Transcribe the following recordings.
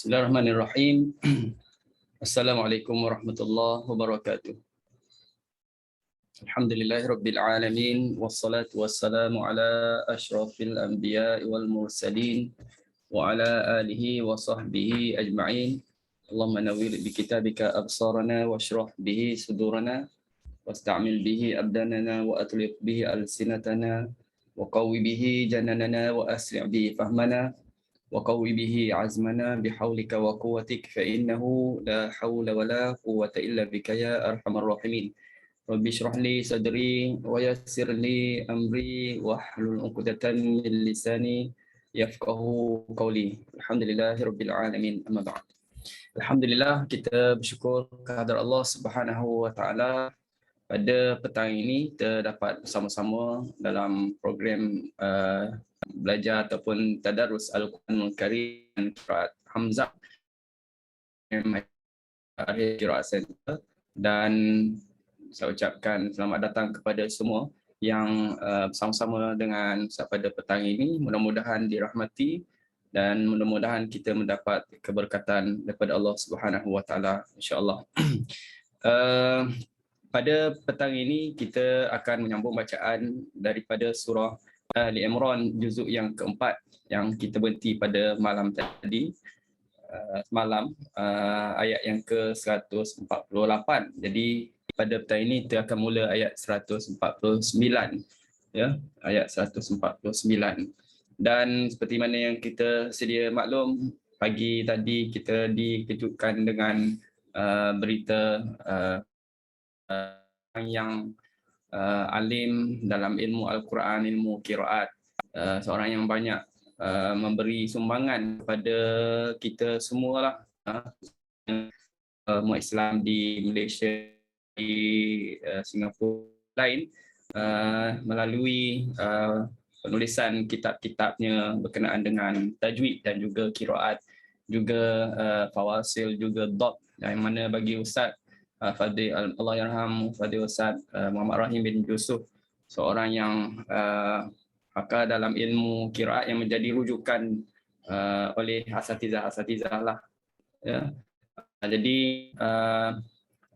Bismillahirrahmanirrahim. Assalamualaikum warahmatullahi wabarakatuh. Alhamdulillahirabbil alamin wassalatu wassalamu ala asyrafil anbiya'i wal mursalin wa ala alihi wa sahbihi ajma'in. Allahumma nawwir bi kitabika absarana washrah bihi sudurana wasta'mil bihi abdanana wa atliq bihi alsinatana wa qawwi bihi jananana wa asri' bihi fahmana وقوي به عزمنا بحولك وقوتك فإنه لا حول ولا قوة إلا بك يا أرحم الراحمين رب اشرح لي صدري ويسر لي أمري واحلل عقدة من لساني يفقه قولي الحمد لله رب العالمين أما بعد. Alhamdulillah, kita bersyukur kehadrat Allah Subhanahu wa taala. Pada petang ini kita dapat bersama-sama dalam program belajar ataupun tadarus Al-Quranul Karim dan Qiraat Hamzah Qiraat Center, dan saya ucapkan selamat datang kepada semua yang bersama-sama dengan saya pada petang ini. Mudah-mudahan dirahmati dan mudah-mudahan kita mendapat keberkatan daripada Allah Subhanahu wa taala, insya-Allah. Pada petang ini kita akan menyambung bacaan daripada surah Ali Imran juzuk yang keempat yang kita berhenti pada malam tadi, semalam, ayat yang ke-148. Jadi pada petang ini kita akan mula ayat 149, ya, ayat 149. Dan seperti mana yang kita sedia maklum, pagi tadi kita dikejutkan dengan berita yang alim dalam ilmu Al-Quran, ilmu qiraat, seorang yang banyak memberi sumbangan kepada kita semualah, umat Islam di Malaysia, di Singapura lain, melalui penulisan kitab-kitabnya berkenaan dengan tajwid dan juga qiraat, juga fawasil, juga dot, yang mana bagi Ustaz Fadil, Allahyarham Fadil Ustaz Muhammad Rahim bin Yusuf, seorang yang pakar dalam ilmu qiraat yang menjadi rujukan oleh asatizah lah, ya. Jadi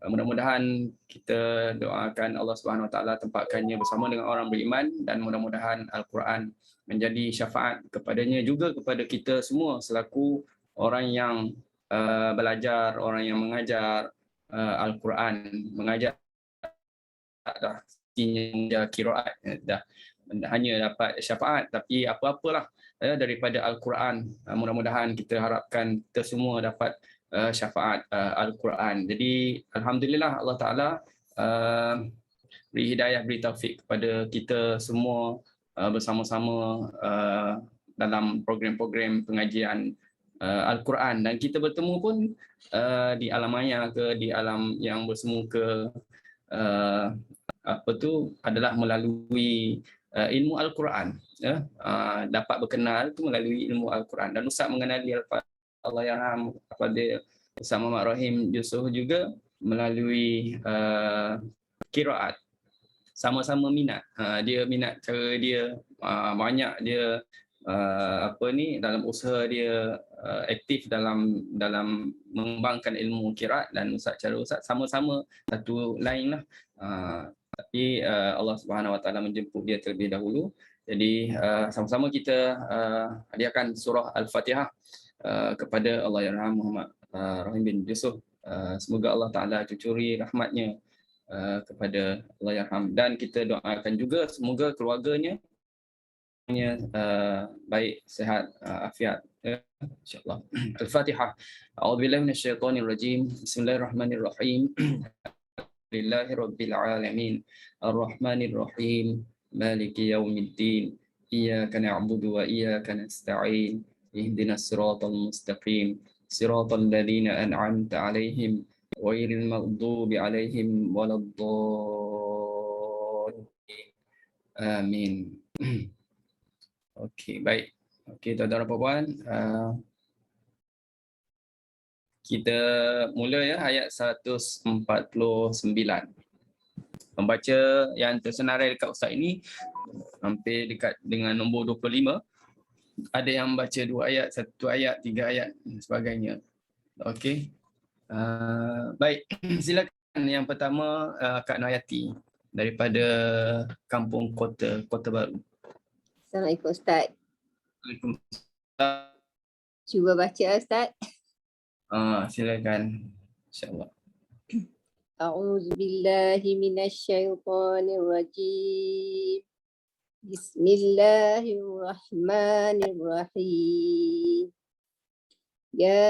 mudah-mudahan kita doakan Allah Subhanahu Wa Taala tempatkannya bersama dengan orang beriman, dan mudah-mudahan Al-Quran menjadi syafaat kepadanya juga kepada kita semua selaku orang yang belajar, orang yang mengajar Al-Quran, mengajar dah mengajar qiraat dah hanya dapat syafaat, tapi apa-apalah daripada Al-Quran. Mudah-mudahan kita harapkan kita semua dapat syafaat Al-Quran. Jadi alhamdulillah Allah Taala beri hidayah, beri taufik kepada kita semua bersama-sama dalam program-program pengajian Al-Quran, dan kita bertemu pun di alam maya ke di alam yang bersemu ke adalah melalui ilmu Al-Quran, ya. Dapat berkenal itu melalui ilmu Al-Quran, dan Ustaz mengenali Allahyarham kepada Ustaz Muhammad Rahim Yusuf juga melalui qiraat. Sama-sama minat, dia minat cara dia, banyak dia dalam usaha dia aktif dalam mengembangkan ilmu qiraat, dan cara Ustaz sama-sama satu lain lah, tapi Allah Subhanahu Wa Taala menjemput dia terlebih dahulu. Jadi sama-sama kita hadiahkan surah Al-Fatihah kepada Allahyarham Muhammad Rahim bin Yusuf. Semoga Allah Taala cucuri rahmatnya kepada Allahyarham, dan kita doakan juga semoga keluarganya baik, sehat, afiat, insyaallah. Al-Fatihah. A'udzubillahi minasyaitonir rajim. Bismillahirrahmanirrahim. Alhamdulillahirabbil alamin. Arrahmanir rahim. Maliki yaumiddin. Iyyaka na'budu wa iyyaka nasta'in. Ihdinas siratal mustaqim. Siratal ladzina an'amta 'alaihim ghairil maghdubi 'alaihim waladdallin. Amin. Okey, baik. Okey, tuan-tuan dan puan-puan, kita mula ya ayat 149. Pembaca yang tersenarai dekat Ustaz ini hampir dekat dengan nombor 25. ada yang baca 2 ayat, 1 ayat, 3 ayat dan sebagainya. Okey. Baik, silakan yang pertama Kak Nayati daripada Kampung Kota Baru. Assalamualaikum Ustaz. Waalaikumsalam. Cuba baca Ustaz. Silakan. InsyaAllah. A'udzu billahi minasyaitonir rajim. Bismillahirrahmanirrahim. Ya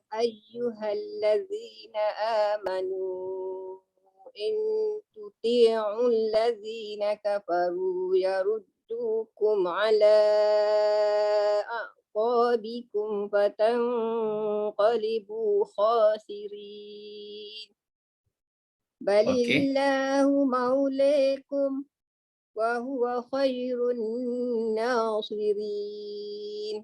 ayyuhallazina amanu in tuti'ul ladzina kafaru yaruddukum ala aqabikum fatanqalibu khasirin. Balillahu maulaikum wa huwa khairun nasirin.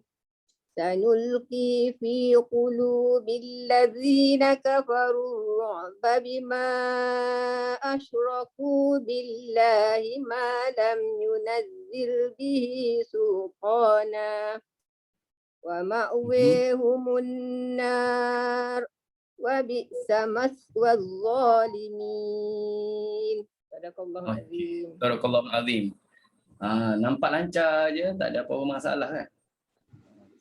Sanulqi fi qulubil ladzina kafaru ru'ba bima asyraku billahi ma lam yunazzil bihi sultana wa ma'wahumun nar wa bi'sa maswaz zalimin. Sadaqallahu azim. Barakallahu azim. Nampak lancar je, tak ada apa-apa masalah kan?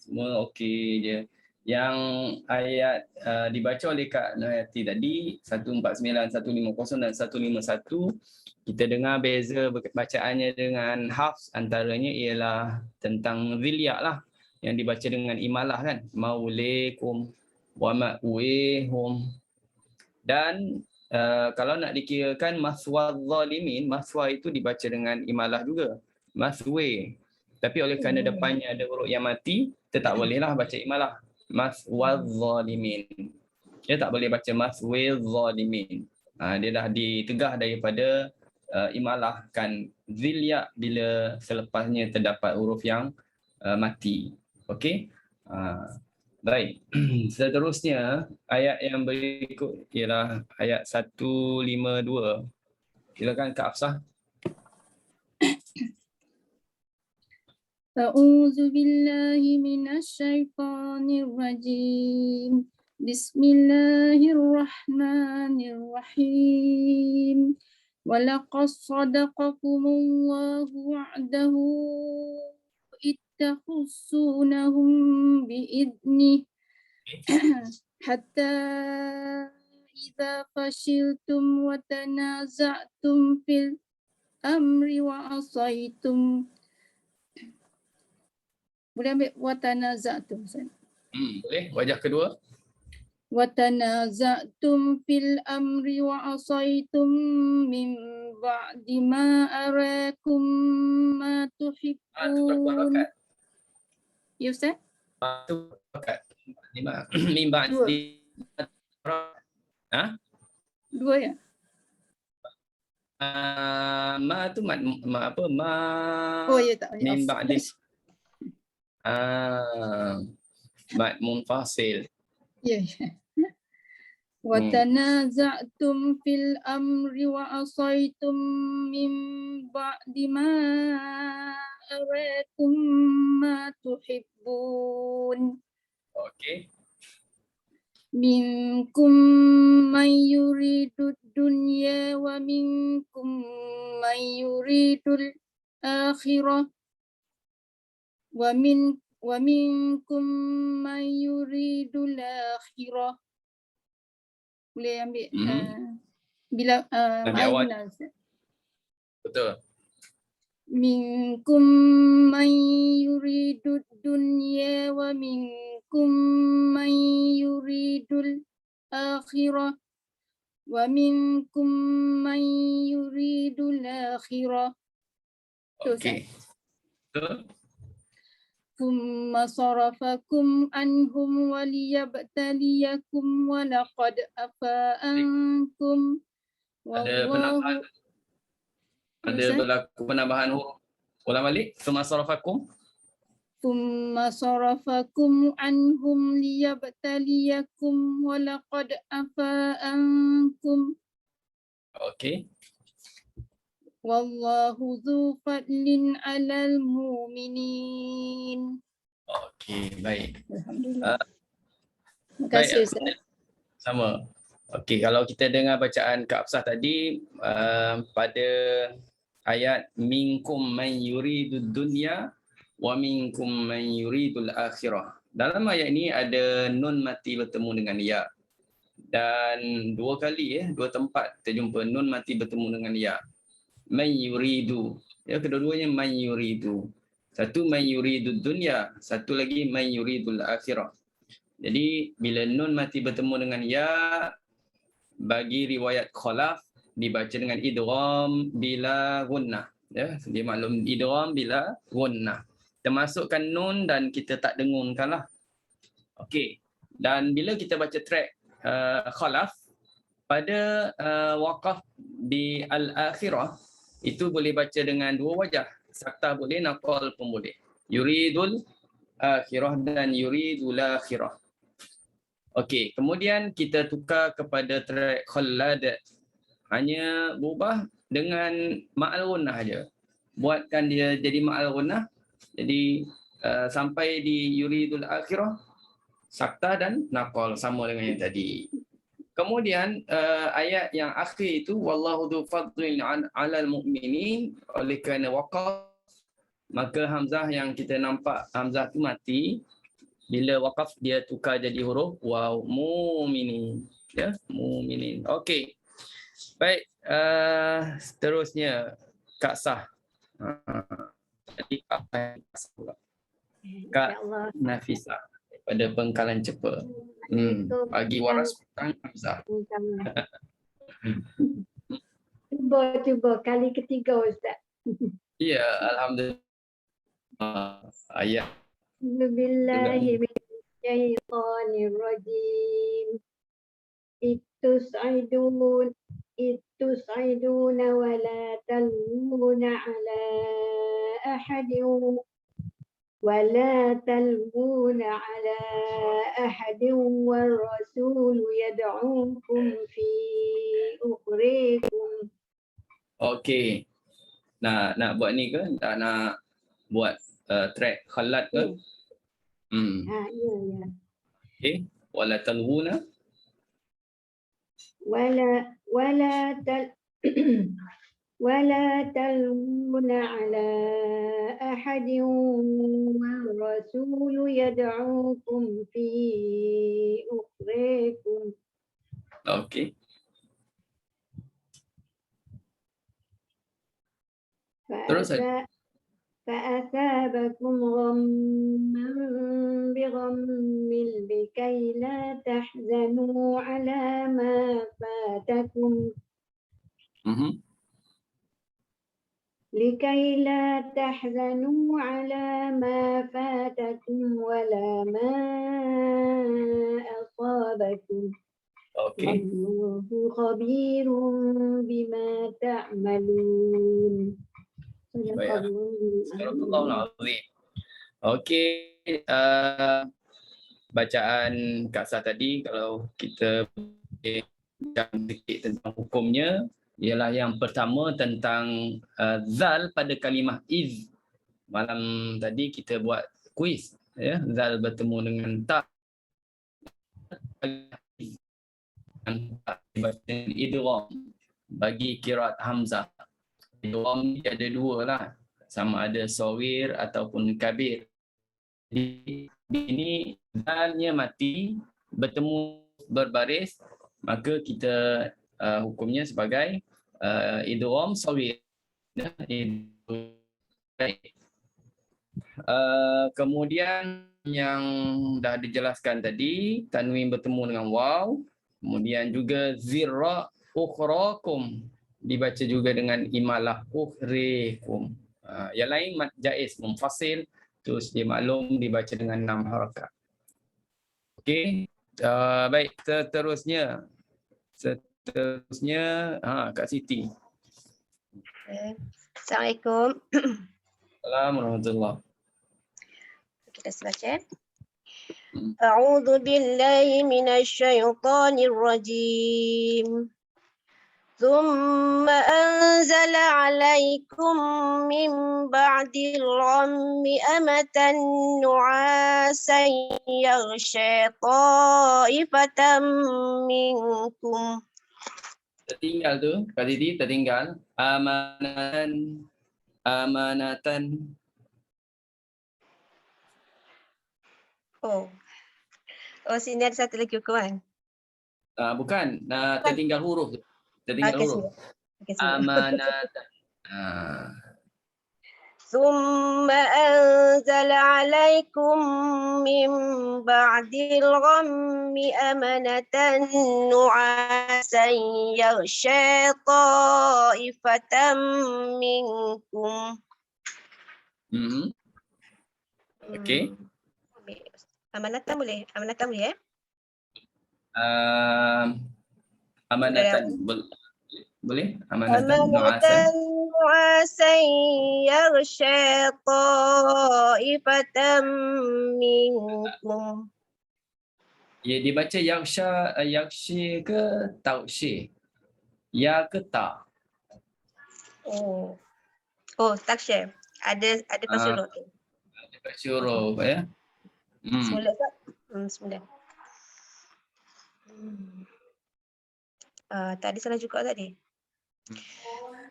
Semua okey je. Yang ayat dibaca oleh Kak Nayati tadi 149, 150 dan 151, kita dengar beza bacaannya dengan Hafs, antaranya ialah tentang zilya lah yang dibaca dengan imalah kan, maulikum wa ma'wihum. Dan kalau nak dikirakan maswaz zalimin, maswa itu dibaca dengan imalah juga, maswe. Tapi oleh kerana depannya ada huruf yang mati, kita tak bolehlah baca imalah. Maswaz zalimin. Dia tak boleh baca maswaz zalimin. Dia dah ditegah daripada imalah kan zilya bila selepasnya terdapat huruf yang mati. Okey? Baik. Seterusnya ayat yang berikut ialah ayat 152. Silakan Kak Hafsah. A'udzu billahi minasyaitonir rajim. Bismillahirrahmanirrahim. Walaqad sadaqakumullahu wa'dahu ittakhussunahum bi'idnih hatta idza fashiltum wa tanaza'tum fil amri wa asaitum. Boleh ambil watanaza'tum. Boleh. Wajah kedua. Watanaza'tum fil amri wa asaitum min ba'di ma arakum ma tuhibbun. Ya Ustaz? Min ba'di. Dua ya? Ma tu apa? Oh ya tak. Min ba'di. Mad munfasil. Ya. Watanaza'tum fil amri wa asaitum min ba'di ma arakum ma tuhibbun. Okey. Minkum man yuridu dunya wa minkum man yuridul akhirah wa minkum man yuridul akhirah. Boleh ambil bila awal. Betul. Minkum man yuridud dunya wa minkum man yuridul akhirah wa minkum man yuridul akhirah. Okey. Betul. Thumma sarafakum anhum waliyabtaliyakum wa laqad afa ankum. Ada penambahan. Ada berlaku penambahan huruf. Ulang balik. Thumma sarafakum. Thumma sarafakum anhum liyabtaliyakum wa laqad afa ankum. Okey. wallahu dzu fadlin 'alal mu'minin. Okey, baik. Alhamdulillah. Terima Baik, kasih Ustaz. sama. Okey, kalau kita dengar bacaan Kak Hafsah tadi pada ayat minkum man yuridud dunya wa minkum man yuridul akhirah. Dalam ayat ini ada nun mati bertemu dengan ya. Dan dua kali dua tempat terjumpa nun mati bertemu dengan ya. Man yuridu. Ya, kedua-duanya man yuridu. Satu man yuridud dunya, satu lagi man yuridul akhirah. Jadi bila nun mati bertemu dengan ya, bagi riwayat khalaf dibaca dengan idgham bila gunnah. Ya, dia maklum idgham bila gunnah. Termasukkan nun dan kita tak dengungkanlah. Okey. Dan bila kita baca track khalaf pada waqaf di al-akhirah itu boleh baca dengan dua wajah. Sakta boleh, naqal pun boleh. Yuridul akhirah dan yuridul akhirah. Okey, kemudian kita tukar kepada track khallad. Hanya berubah dengan ma'al gunnah aja. Buatkan dia jadi ma'al gunnah. Jadi sampai di yuridul akhirah, sakta dan naqal sama dengan yang tadi. Kemudian ayat yang akhir itu wallahu dzu fadlin 'alal mu'minin, oleh kerana waqaf maka hamzah yang kita nampak hamzah tu mati. Bila waqaf dia tukar jadi huruf waw, mu'minin, ya, mu'minin. Okey. Baik, seterusnya Kak Sah. Jadi apa pula? Kak InsyaAllah. Nafisah pada Bengkalan Cepa. Bagi waras petang Hamzah. Cuba kali ketiga Ustaz. Ya, alhamdulillah. Ayat Billahi minasyaitonir rajim. Ittus'iduna wa la talmuna ala ahadin ولا تلوون على أحد والرسول يدعوكم في أخريكم. okey. Nak buat ni ke? Tak nak buat track khalat ke? Ya. Okey. Wala talghuna. ولا تلوون على أحد والرسول يدعوكم في أخريكم. Okey. Terus فأثابكم غما بغم لكي لا تحزنوا على ما فاتكم. لكي لا تحزنوا على ما فاتكم ولا ما أصابكم. والله خبير بما تعملون. Astagfirullahalazim. Okey, bacaan Kak Sah tadi kalau kita bincang sedikit tentang hukumnya, ialah yang pertama tentang zal pada kalimah iz. Malam tadi kita buat kuis, ya, zal bertemu dengan ta. Idgham bagi qiraat hamzah. Idgham ada dua lah, sama ada sawir ataupun kabir. Jadi ini zalnya mati bertemu berbaris, maka kita hukumnya sebagai idgham sawir. Kemudian yang dah dijelaskan tadi, tanwin bertemu dengan waw, kemudian juga zirra ukhrakum dibaca juga dengan imalah ukhrikum. Yang lain mad jaiz munfasil, terus dia maklum dibaca dengan 6 harakat. Okey, baik, seterusnya Kak Siti. Assalamualaikum. Assalamualaikum warahmatullahi. Kita baca. A'udzu billahi minasy syaithanir rajim. ثم أنزل عليكم من بعد الغم أمة نعاسا يغشى طائفة منكم. Tertinggal tu, Kak Didi tertinggal. Amanatan. Oh, sini ada satu lagi hukuman. Bukan, tertinggal huruf tu. Tertinggal Okey, huruf. Okey, sini. Amanatan. ثم أنزل عليكم من بعد الغم أمنة نعاسا يغشى طائفة منكم. Okey. Amanatan boleh? Amanatan boleh Amanatan boleh? Amanatan أمنة nu'asan. نعاسا يغشى طائفة منكم. Ya, dibaca yaksha ke tauksy? Ya ke ta? Taksya. Ada pasal tu. Baca huruf ya. Semula tak? Semula. Tadi salah juga tadi.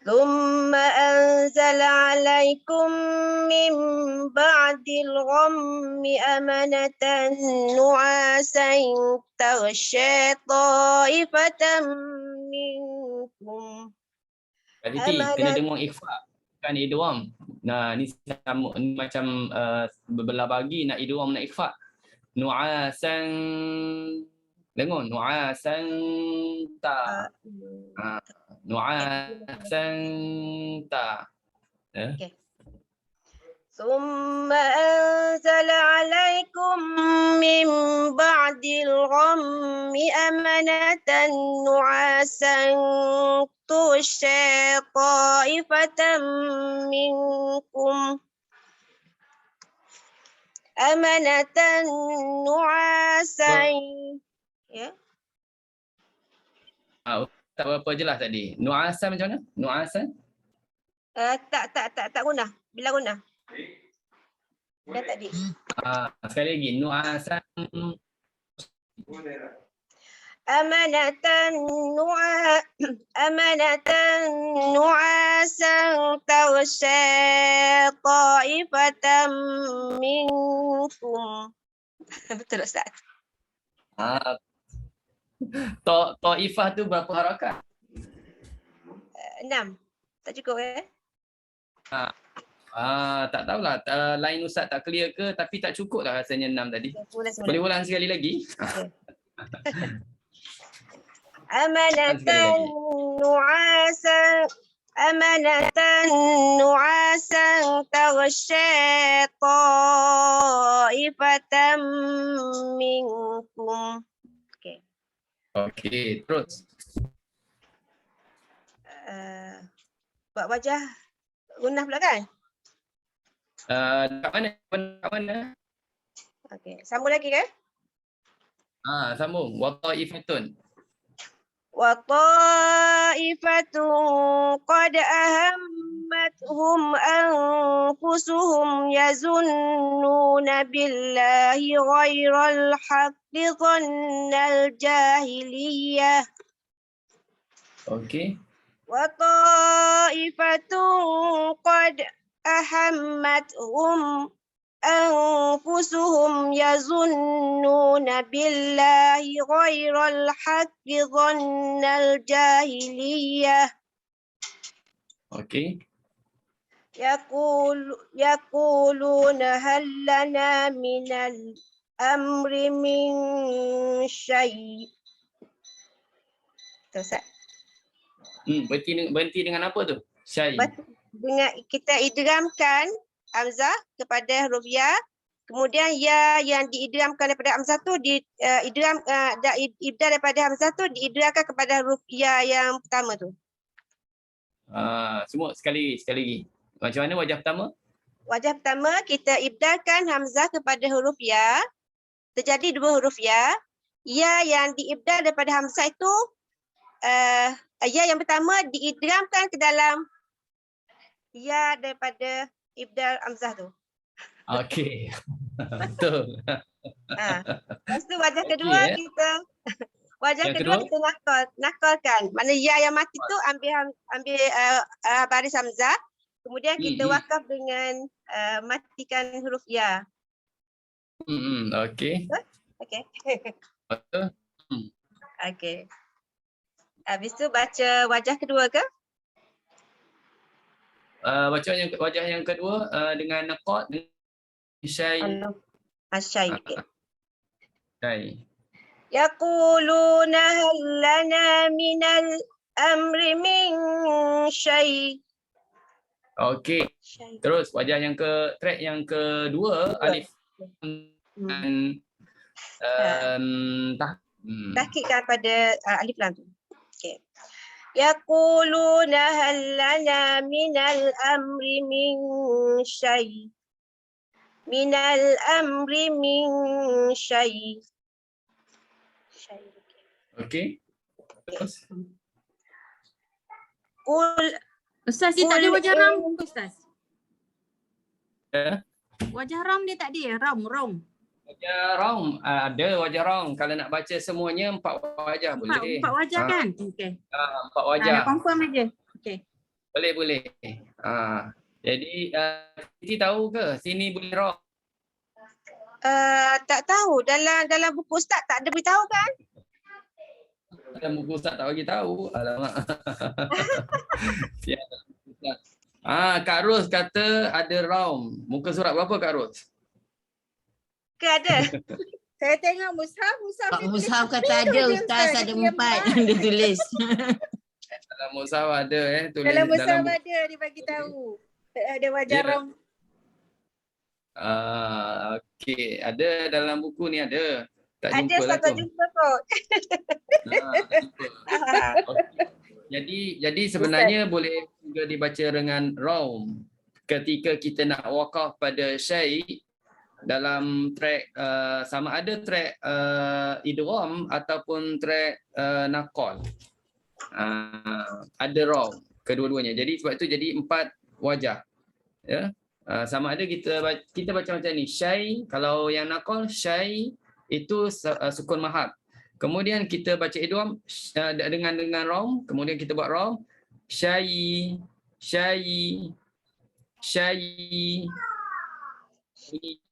ثم أنزل عليكم من بعد الغم أمنة نعاسا تغشى طائفة منكم. Tadi kena dengung ikhfa, bukan idgham. Nah, ni sama, ni macam bebelah bagi nak idgham nak ikhfa. Nu'asan, dengung nu'asan ta. Nu'asan ta. Okay. ثم أنزل عليكم من بعد الغم أمنة نعاسا تغشى طائفة منكم أمنة نعاسا. Ya. Tak berapa jelas tadi. Nu'asan macam mana? Nu'asan? Tak guna. Bila guna? Dah tadi. Sekali lagi. Nu'asan. أمنة نعاسا تغشى طائفة منكم. Betul Ustaz? Ta'ifah tu berapa harakat? 6. Tak cukup Tak tahulah. Line Ustaz tak clear ke, tapi tak cukup lah rasanya 6 tadi. Boleh ulang sekali lagi? أمنة نعاسا تغشى طائفة منكم. Okey, terus. Buat wajah gunah pula kan? Kat mana? Okey, sambung lagi kan? Sambung. Wa ta'ifatun. وطائفة قد أهمتهم أنفسهم يظنون بالله غير الحق ظن الجاهلية. Okey. وطائفة قد أهمتهم أنفسهم يظنون بالله غير الحق ظن الجاهلية. Okey. يقولون هل لنا من الأمر من شيء. Berhenti dengan apa tu? Syai. Dengan kita idghamkan hamzah kepada huruf ya, kemudian ya yang diidghamkan daripada hamzah tu ibdal daripada hamzah tu diidghamkan kepada huruf ya yang pertama tu. Semua sekali lagi. Macam mana wajah pertama? Wajah pertama kita ibdalkan hamzah kepada huruf ya. Terjadi dua huruf ya. Ya yang diibdal daripada hamzah itu ya yang pertama diidghamkan ke dalam ya daripada ibdal hamzah tu. Okey. Betul. Lepas tu wajah Okey, kedua kita Yang kedua? kita nakalkan. Mana ya yang mati tu ambil baris hamzah. Kemudian kita wakaf dengan matikan huruf ya. Okey. Okey. Betul. Okey. Habis tu baca wajah kedua ke? Baca wajah yang kedua dengan naqad syai. Asyai. Okey. Syai. Yaquluna hal lana minal amri min syai. Okey. Terus wajah yang track yang kedua alif dan tahqiqkan pada alif lam tu. Okey. Yaquluna hal lana minal amri min syai. Minal amri min syai. Okey. Terus Ustaz, dia tak ada wajah ram ke Ustaz? Ya. Wajah ram dia tak ada ya? Ram. Wajah raum ada wajah raum. Kalau nak baca semuanya 4 wajah boleh. 4 wajah kan? Okey. 4 wajah. Nak confirm aja. Okey. Boleh. Jadi Siti tahu ke sini boleh raum? Tak tahu dalam buku ustaz tak ada beritahu kan? Dalam buku ustaz tak bagi tahu. Alamak. Kak Ros kata ada raum. Muka surat berapa Kak Ros? Ke ada? Saya tengok mushaf Pak Mushaf kata ada Ustaz, ada 4 yang dia tulis. Dalam mushaf ada tulis dalam mushaf ada dia bagi tahu. Ada wajah ram. Okey, ada dalam buku ni ada. Tak Ada jumpa lah satu tu. jumpa kot. Jadi sebenarnya boleh juga dibaca dengan raum. Ketika kita nak wakaf pada syai dalam track sama ada track idgham ataupun track naqal. Ada raum kedua-duanya. Jadi sebab itu jadi 4 wajah. Ya. Sama ada kita baca macam ni, syai, kalau yang naqal syai itu sukun mahad. Kemudian kita baca idgham dengan raum, kemudian kita buat raum syai.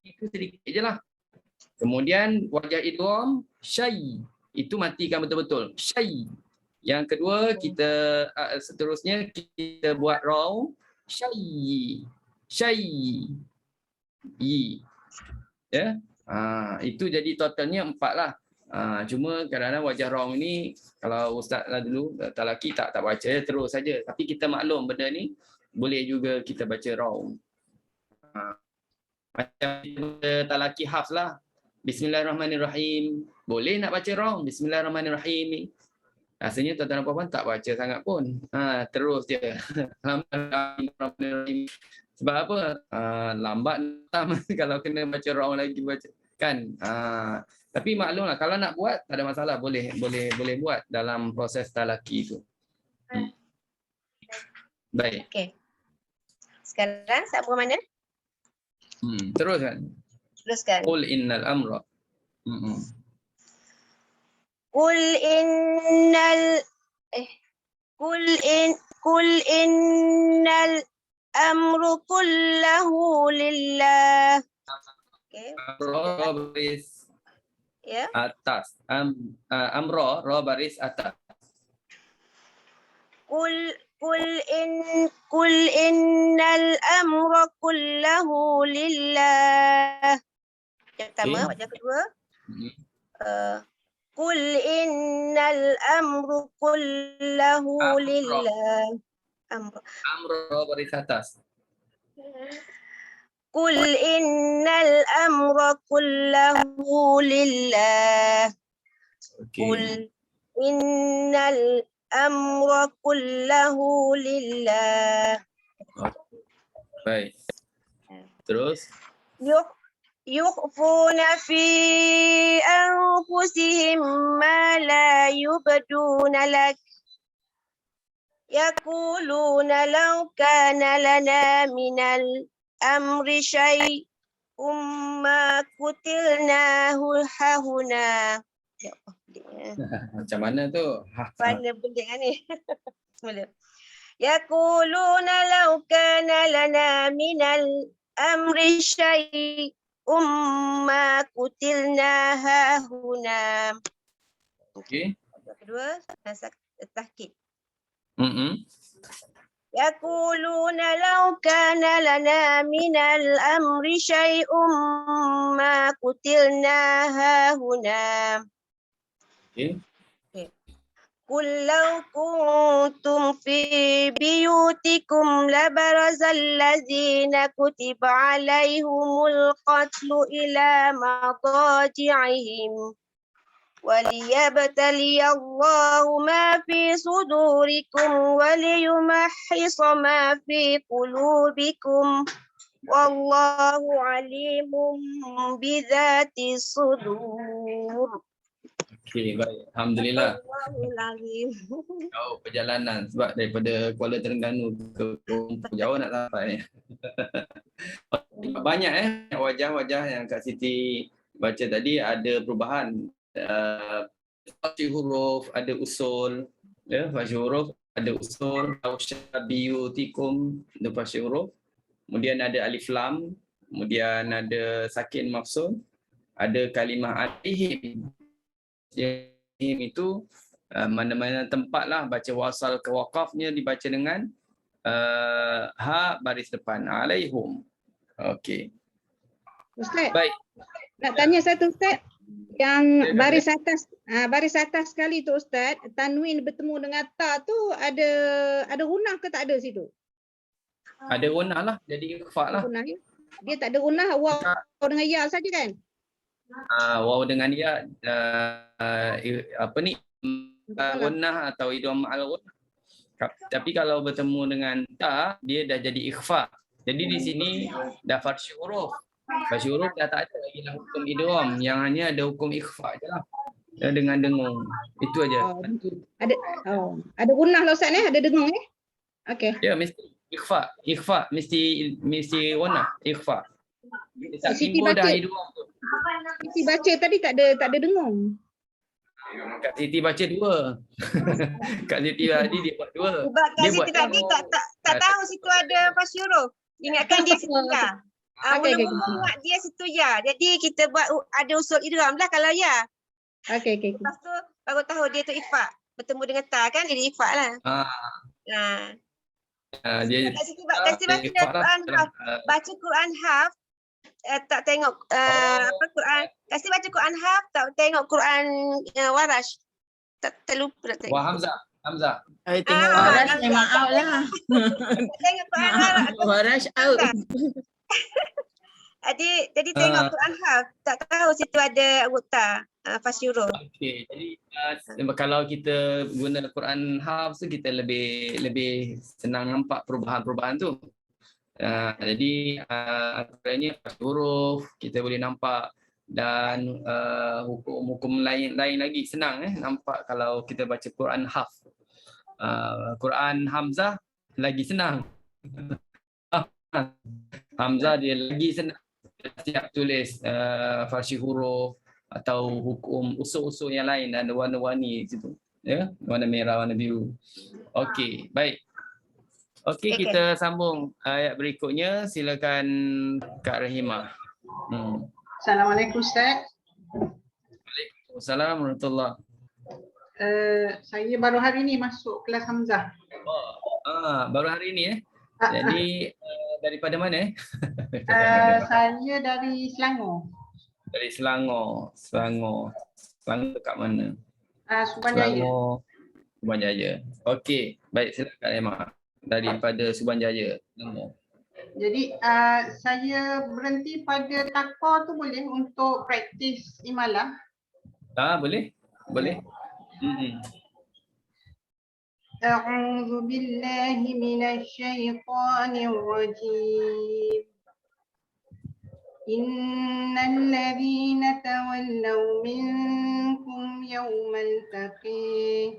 Itu sedikit je lah. Kemudian wajah idgham syai, itu matikan betul-betul. Syai. Yang kedua kita seterusnya kita buat raum syai. Ya. Itu jadi totalnya 4 lah. Cuma kadang-kadang wajah raum ni kalau ustaz lah dulu talaki tak baca terus saja. Tapi kita maklum benda ni boleh juga kita baca raum. Macam talaki hafs lah. Bismillahirrahmanirrahim. Boleh nak baca raum Bismillahirrahmanirrahim ni. Rasanya tuan-tuan dan puan tak baca sangat pun. Terus je. Bismillahirrahmanirrahim. Sebab apa? Lambat kalau kena baca raum lagi baca kan. Tapi maklumlah kalau nak buat tak ada masalah, boleh buat dalam proses talaki itu. Baik. Okey. Sekarang siapa mana? Teruskan. Qul innal amra. Qul innal amru kullahu lillah. Okey. Baris Ya. atas. Amra baris atas. Qul innal amra kullahu lillah. Yang pertama, wajah kedua. Qul innal amru kullahu lillah. Amra baris atas. Qul innal amra kullahu lillah. Qul innal amra kullahu lillah. Baik. Terus Yukhfuna fi anfusihim ma la yubduna lak. يقولون لو كان لنا من الأمر شيء ما قتلنا هنا. Ya Allah, dia. Macam mana tu? Mana benda ni? Semula. يقولون لو كان لنا من الأمر شيء ما قتلنا هنا. Okey. Kedua, tahqiq. Mm-mm. يقولون لو كان لنا من الأمر شيء ما قتلنا هنا. Okey. قل لو كنتم في بيوتكم لبرز الذين كتب عليهم القتل إلى مضاجعهم وليبتلي الله ما في صدوركم وليمحص ما في قلوبكم والله عليم بذات الصدور. Okey, baik. Alhamdulillah. Allahul Azim. Jauh perjalanan sebab daripada Kuala Terengganu ke Kuala jauh nak sampai. Banyak wajah-wajah yang Kak Siti baca tadi ada perubahan. Fasih huruf ada usul, ya, fasih huruf ada usul, ausyabiyutikum ada fasih huruf. Kemudian ada alif lam, kemudian ada sakin mafsud, ada kalimah alihim. Alihim itu mana-mana tempat lah baca wasal ke waqafnya dibaca dengan ha baris depan alaihum. Okey. Ustaz, Baik. nak tanya satu Ustaz. Yang baris atas sekali tu Ustaz, tanwin bertemu dengan ta tu ada gunah ke tak ada situ? Ada gunah lah, jadi ikhfa lah. Gunah ya? Dia tak ada gunah, waw dengan ya saja kan? Waw dengan dia apa ni gunah atau idgham al gunah. Tapi kalau bertemu dengan ta, dia dah jadi ikhfa. Jadi di sini dah farsi huruf. Farsi huruf dah tak ada lagi lah hukum idgham, yang hanya ada hukum ikhfa je lah. Dengan dengung. Itu aja. Ada gunah lah Ustaz ada dengung Okey. Ya, mesti ikhfa. Ikhfa mesti gunah, ikhfa. Tak Siti tiba baca. dah idgham tu. Siti baca tadi tak ada dengung. Kak Siti baca dua. Kak Siti tadi dia buat dua. Sebab Kak Dia Siti buat tadi tak tahu situ ada fasih huruf. Ingatkan dia situ ya. Mula-mula ingat dia situ ya. Jadi kita buat ada usul idgham lah kalau ya. Okey. Lepas tu baru tahu dia tu ikhfa. Bertemu dengan ta kan jadi ikhfa lah. Dia Kak Siti baca Quran haf. Baca Quran haf. Tak tengok apa Quran. Kak Siti baca Quran haf tak tengok Quran warash. Tak terlupa tak tengok. Wah Hamzah. Tengok Warash memang out lah. Tengok Quran warash. Warash out. Jadi tengok Quran haf. Tak tahu situ ada ta fasih huruf. Okey, jadi kalau kita guna Quran hafz tu kita lebih senang nampak perubahan-perubahan tu. Jadi antaranya fasih huruf kita boleh nampak dan hukum-hukum lain lagi senang nampak kalau kita baca Quran hafz. Quran hamzah lagi senang. Hamzah dia lagi senang siap tulis fasih huruf atau hukum usul-usul yang lain ada warna-warni situ, ya, warna merah, warna biru. Okey, baik. Okey, kita sambung ayat berikutnya. Silakan Kak Rahimah. Assalamualaikum Ustaz. Waalaikumsalam warahmatullahi. Saya baru hari ini masuk kelas Hamzah. Baru hari ini Jadi daripada mana Saya dari Selangor. Dari Selangor. Selangor dekat mana? Subanjaya. Selangor, Subanjaya. Okey, baik, silakan Emma. Daripada Subanjaya. Jadi saya berhenti pada takwa tu boleh untuk praktis imalah? Boleh. A'udzu billahi minasy syaithanir rajim. Innal ladzina tawallaw minkum yawmal taqi.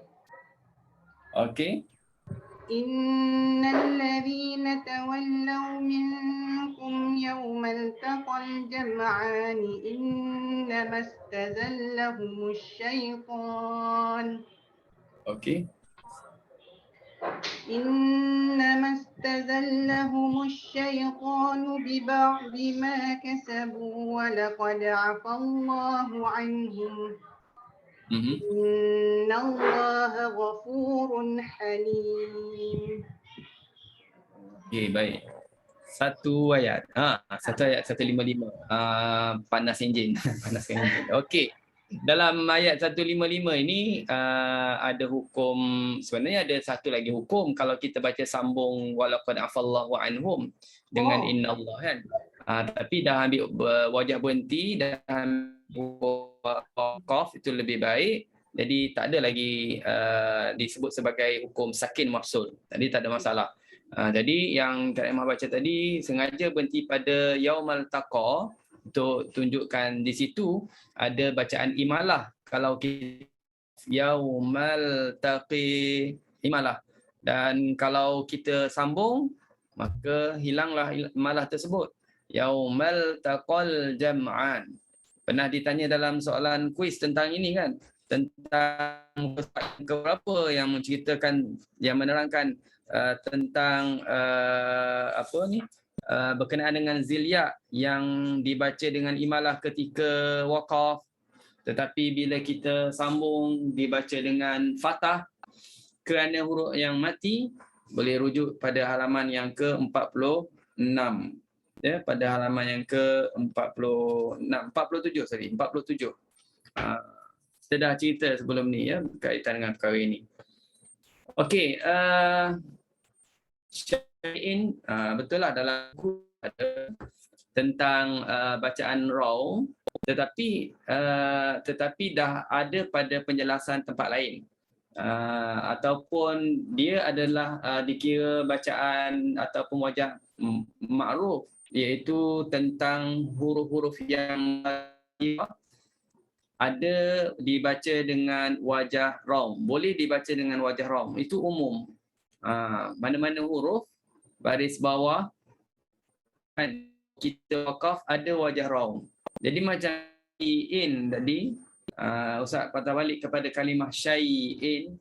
Okey. إن الذين تولوا منكم يوم التقى الجمعان إنما استزلهم الشيطان Okey. إنما استزلهم الشيطان ببعض ما كسبوا ولقد عفى الله عنهم إن الله غفور حليم. Okey, baik. Satu ayat. Satu ayat 155. Panas enjin. Panaskan enjin. Okey. Dalam ayat 155 ini ada hukum, sebenarnya ada satu lagi hukum kalau kita baca sambung walaqad afallahu anhum dengan innallah kan. Tapi dah ambil wajah berhenti dan qaf itu lebih baik. Jadi tak ada lagi disebut sebagai hukum sakin mafsul. Tadi tak ada masalah. Jadi yang Kak Emma baca tadi sengaja berhenti pada yaumal taqa untuk tunjukkan di situ ada bacaan imalah. Kalau kita yaumal taqi imalah, dan kalau kita sambung maka hilanglah imalah tersebut. Yaumal taqal jam'an. Pernah ditanya dalam soalan kuis tentang ini kan, tentang keberapa yang menceritakan, yang menerangkan tentang berkenaan dengan zilya yang dibaca dengan imalah ketika waqaf, tetapi bila kita sambung dibaca dengan fathah kerana huruf yang mati, boleh rujuk pada halaman yang ke-46. Ya, pada halaman yang ke-47. Kita dah cerita sebelum ni ya berkaitan dengan perkara ini. Okey, syai'in, betul lah dalam buku ada tentang bacaan raw, tetapi dah ada pada penjelasan tempat lain, ataupun dia adalah dikira bacaan ataupun wajah ma'ruf, iaitu tentang huruf-huruf yang ada dibaca dengan wajah raum, boleh dibaca dengan wajah raum, itu umum. Mana-mana huruf baris bawah kita waqaf ada wajah raum. Jadi macam syai'in tadi, Ustaz patah balik kepada kalimah syai'in,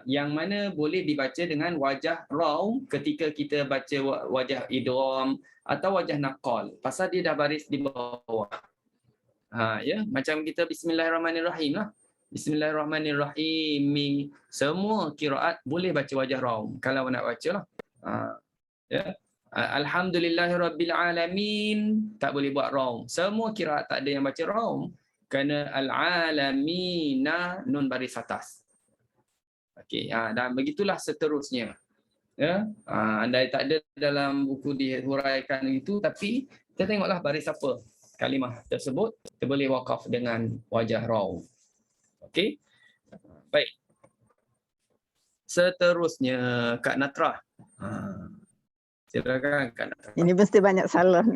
yang mana boleh dibaca dengan wajah raum ketika kita baca wajah idgham atau wajah naqal, pasal dia dah baris di bawah. Ya, macam kita bismillahirrahmanirrahim lah. Bismillahirrahmanirrahim. Semua kiraat boleh baca wajah raum kalau nak baca lah. Ya. Alhamdulillahirabbil alamin tak boleh buat raum. Semua kiraat tak ada yang baca raum kerana al-alamina nun baris atas. Okey, dan begitulah seterusnya. Ya, andai tak ada dalam buku dihuraikan itu, tapi kita tengoklah baris apa kalimah tersebut, kita boleh waqaf dengan wajah raum. Okey. Baik. Seterusnya Kak Natrah. Silakan Kak Natrah. Ini mesti banyak salah.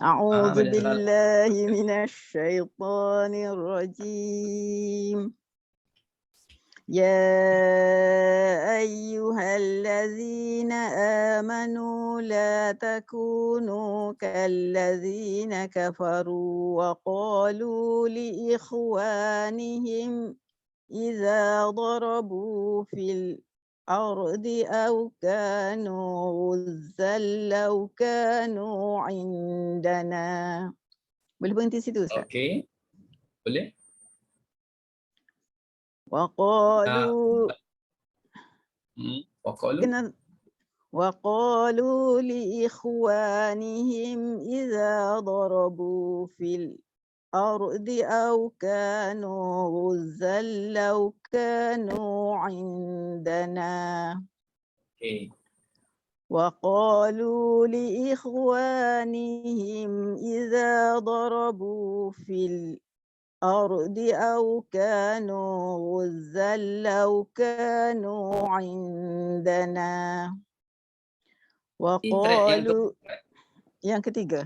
A'udzu billahi minasyaitonir rajim. Ya ayyuhallazina amanu la takunu kallazina kafaru wa qalu li ikhwanihim idza darabu fil ardi aw kanu ghuzzan law kanu indana. Boleh berhenti situ Ustaz? Okey. Boleh? وقالوا لإخوانهم إذا ضربوا في الأرض أو كانوا غزا لو كانوا عندنا وقالوا لإخوانهم إذا ضربوا في الأرض أو كانوا غزا لو كانوا عندنا وقالوا yang ketiga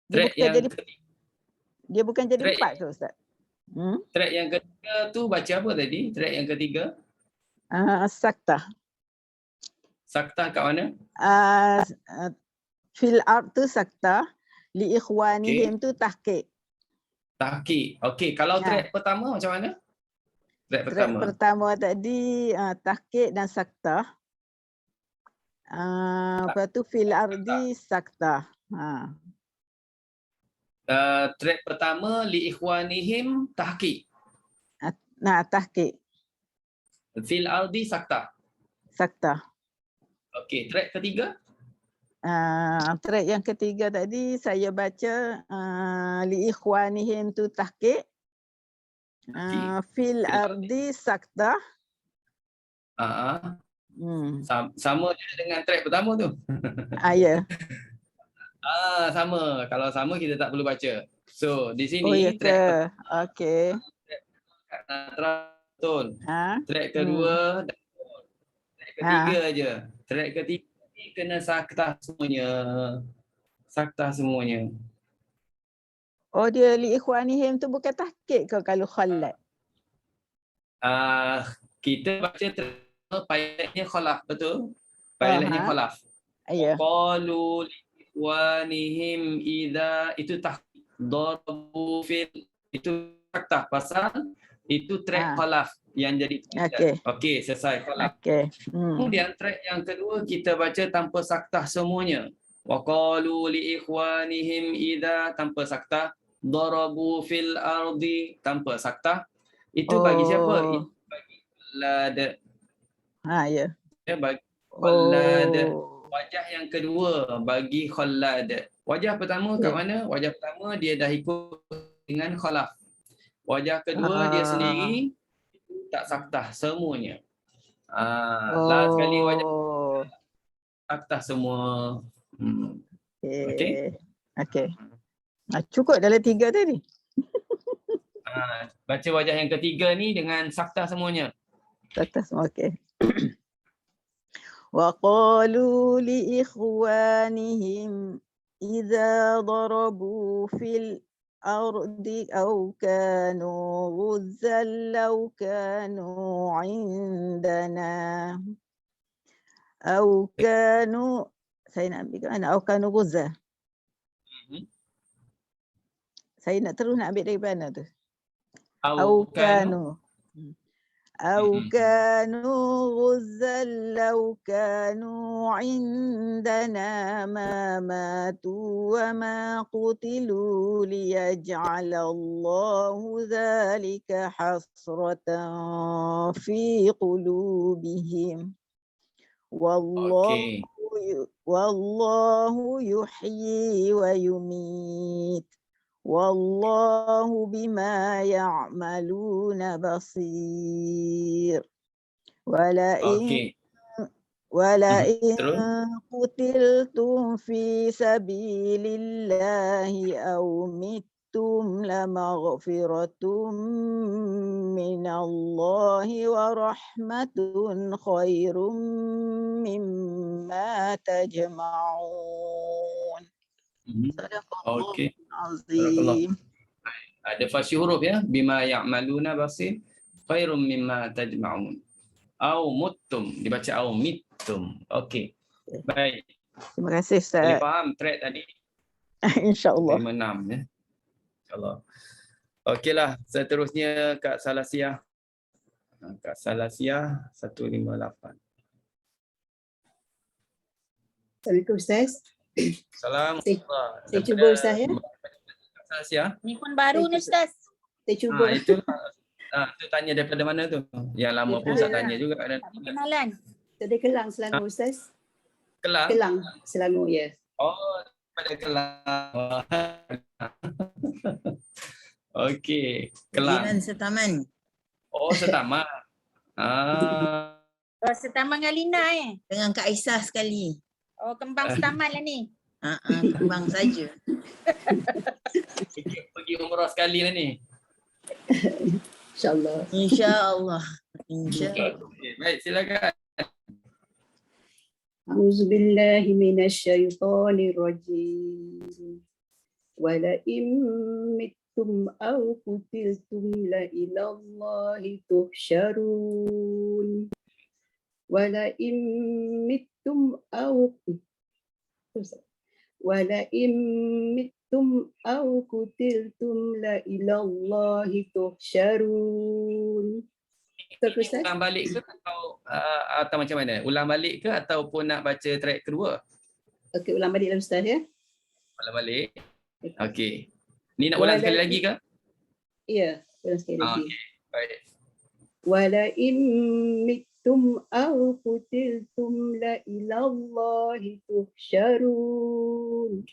dia bukan jadi empat tu Ustaz. Track yang ketiga tu baca apa tadi? Track yang ketiga? Saktah. Saktah kat mana? Fil ard tu saktah, li ikhwanihim tu tahqiq. Tahqiq. Okey, kalau Ya. track pertama macam mana? Track Track pertama. pertama tadi tahqiq dan saktah. Lepas tu fil ardi saktah. Track pertama li ikhwanihim tahqiq. Nah, tahqiq, Fil ardi saktah. saktah. Okey, track ketiga? Track yang ketiga tadi saya baca li ikhwanihim tu tahqiq. Fil ardi saktah. Sama je dengan track pertama tu. Ya. Sama. Kalau sama kita tak perlu baca. So, di sini Oh ya track ke? Okey. betul. Track kedua dan track ketiga je. Track ketiga ni kena saktah semuanya. Saktah semuanya. Oh, dia li ikhwanihim tu bukan tahqiq ke kalau khalat? Kita baca pilotnya khalaf, betul? Pilotnya khalaf. Ya. Qalu li ikhwanihim idza itu tahqiq. Darabu fil itu saktah pasal itu track khalaf yang jadi. Okey, selesai khalaf. Okey. Kemudian track yang kedua kita baca tanpa saktah semuanya. Wa qalu li ikhwanihim idza tanpa saktah, darabu fil ardi tanpa saktah. Itu bagi siapa? Itu bagi khalad. Ya. Bagi khalad. Wajah yang kedua bagi khalad. Wajah pertama kat mana? Wajah pertama dia dah ikut dengan khalaf. Wajah kedua dia sendiri tak saktah semuanya. Last kali wajah saktah semua. Okey. Okey. Cukup dalam 3 tadi. Baca wajah yang ketiga ni dengan saktah semuanya. Saktah semua, okey. Wa qalu li ikhwanihim idza darabu fil ardi aw kanu ghuzzan law kanu indana aw kanu, saya nak ambil kat mana? Aw kanu ghuzzan. Saya nak terus nak ambil dari mana tu? Aw kanu ghuzzan law kanu indana ma matu wa ma qutilu liyaj'ala Allahu dhalika hasratan fi qulubihim. Wallahu yuhyi wa yumit. Wallahu bima ya'maluna basir. Wala'in qutiltum fi sabilillahi aw mittum lamaghfiratum minallahi wa rahmatun khairum mimma tajma'un. Okey. Azim. Ada fasih huruf ya. Bima ya'maluna basir khairum mimma tajma'un. Au muttum dibaca au mittum. Okey. Baik. Terima kasih Ustaz. Boleh faham track tadi? InsyaAllah. 5-6 ya. InsyaAllah. Okeylah, seterusnya Kak Salasiah. Kak Salasiah 158. Assalamualaikum Ustaz. Assalamualaikum. Saya cuba Ustaz ya. Salasiah. Ni pun baru ni Ustaz. Saya cuba. Itulah. Tu tanya daripada mana tu? Yang lama pun Ustaz tanya juga. Tak berkenalan. Dari Kelang, Selangor Ustaz. Kelang? Kelang, Selangor ya. Oh, pada Kelang. Okey, Kelang. Jiran setaman. Oh, setaman. Oh, setaman dengan Lina Dengan Kak Aisyah sekali. Oh, kembang setaman lah ni. Kembang saja. Pergi umrah sekali lah ni. InsyaAllah. InsyaAllah. InsyaAllah. Okay, baik, silakan. A'udzubillahi minasyaitonirrajim. Wala immittum aw qutiltum la ilallahi tuhsyarun. wala immittum aw wala immittum aw kutiltum la ilallahi tuhsyarun. Betul Ustaz? Ulang balik ke atau macam mana? Ulang balik ke ataupun nak baca track kedua? Okey, ulang balik Ustaz ya. Ulang balik. Okey. Ni nak ulang sekali lagi ke? Ya, ulang sekali lagi. Okey. Baik. Wala immittum aw kutiltum la ilallahi tuhsyarun.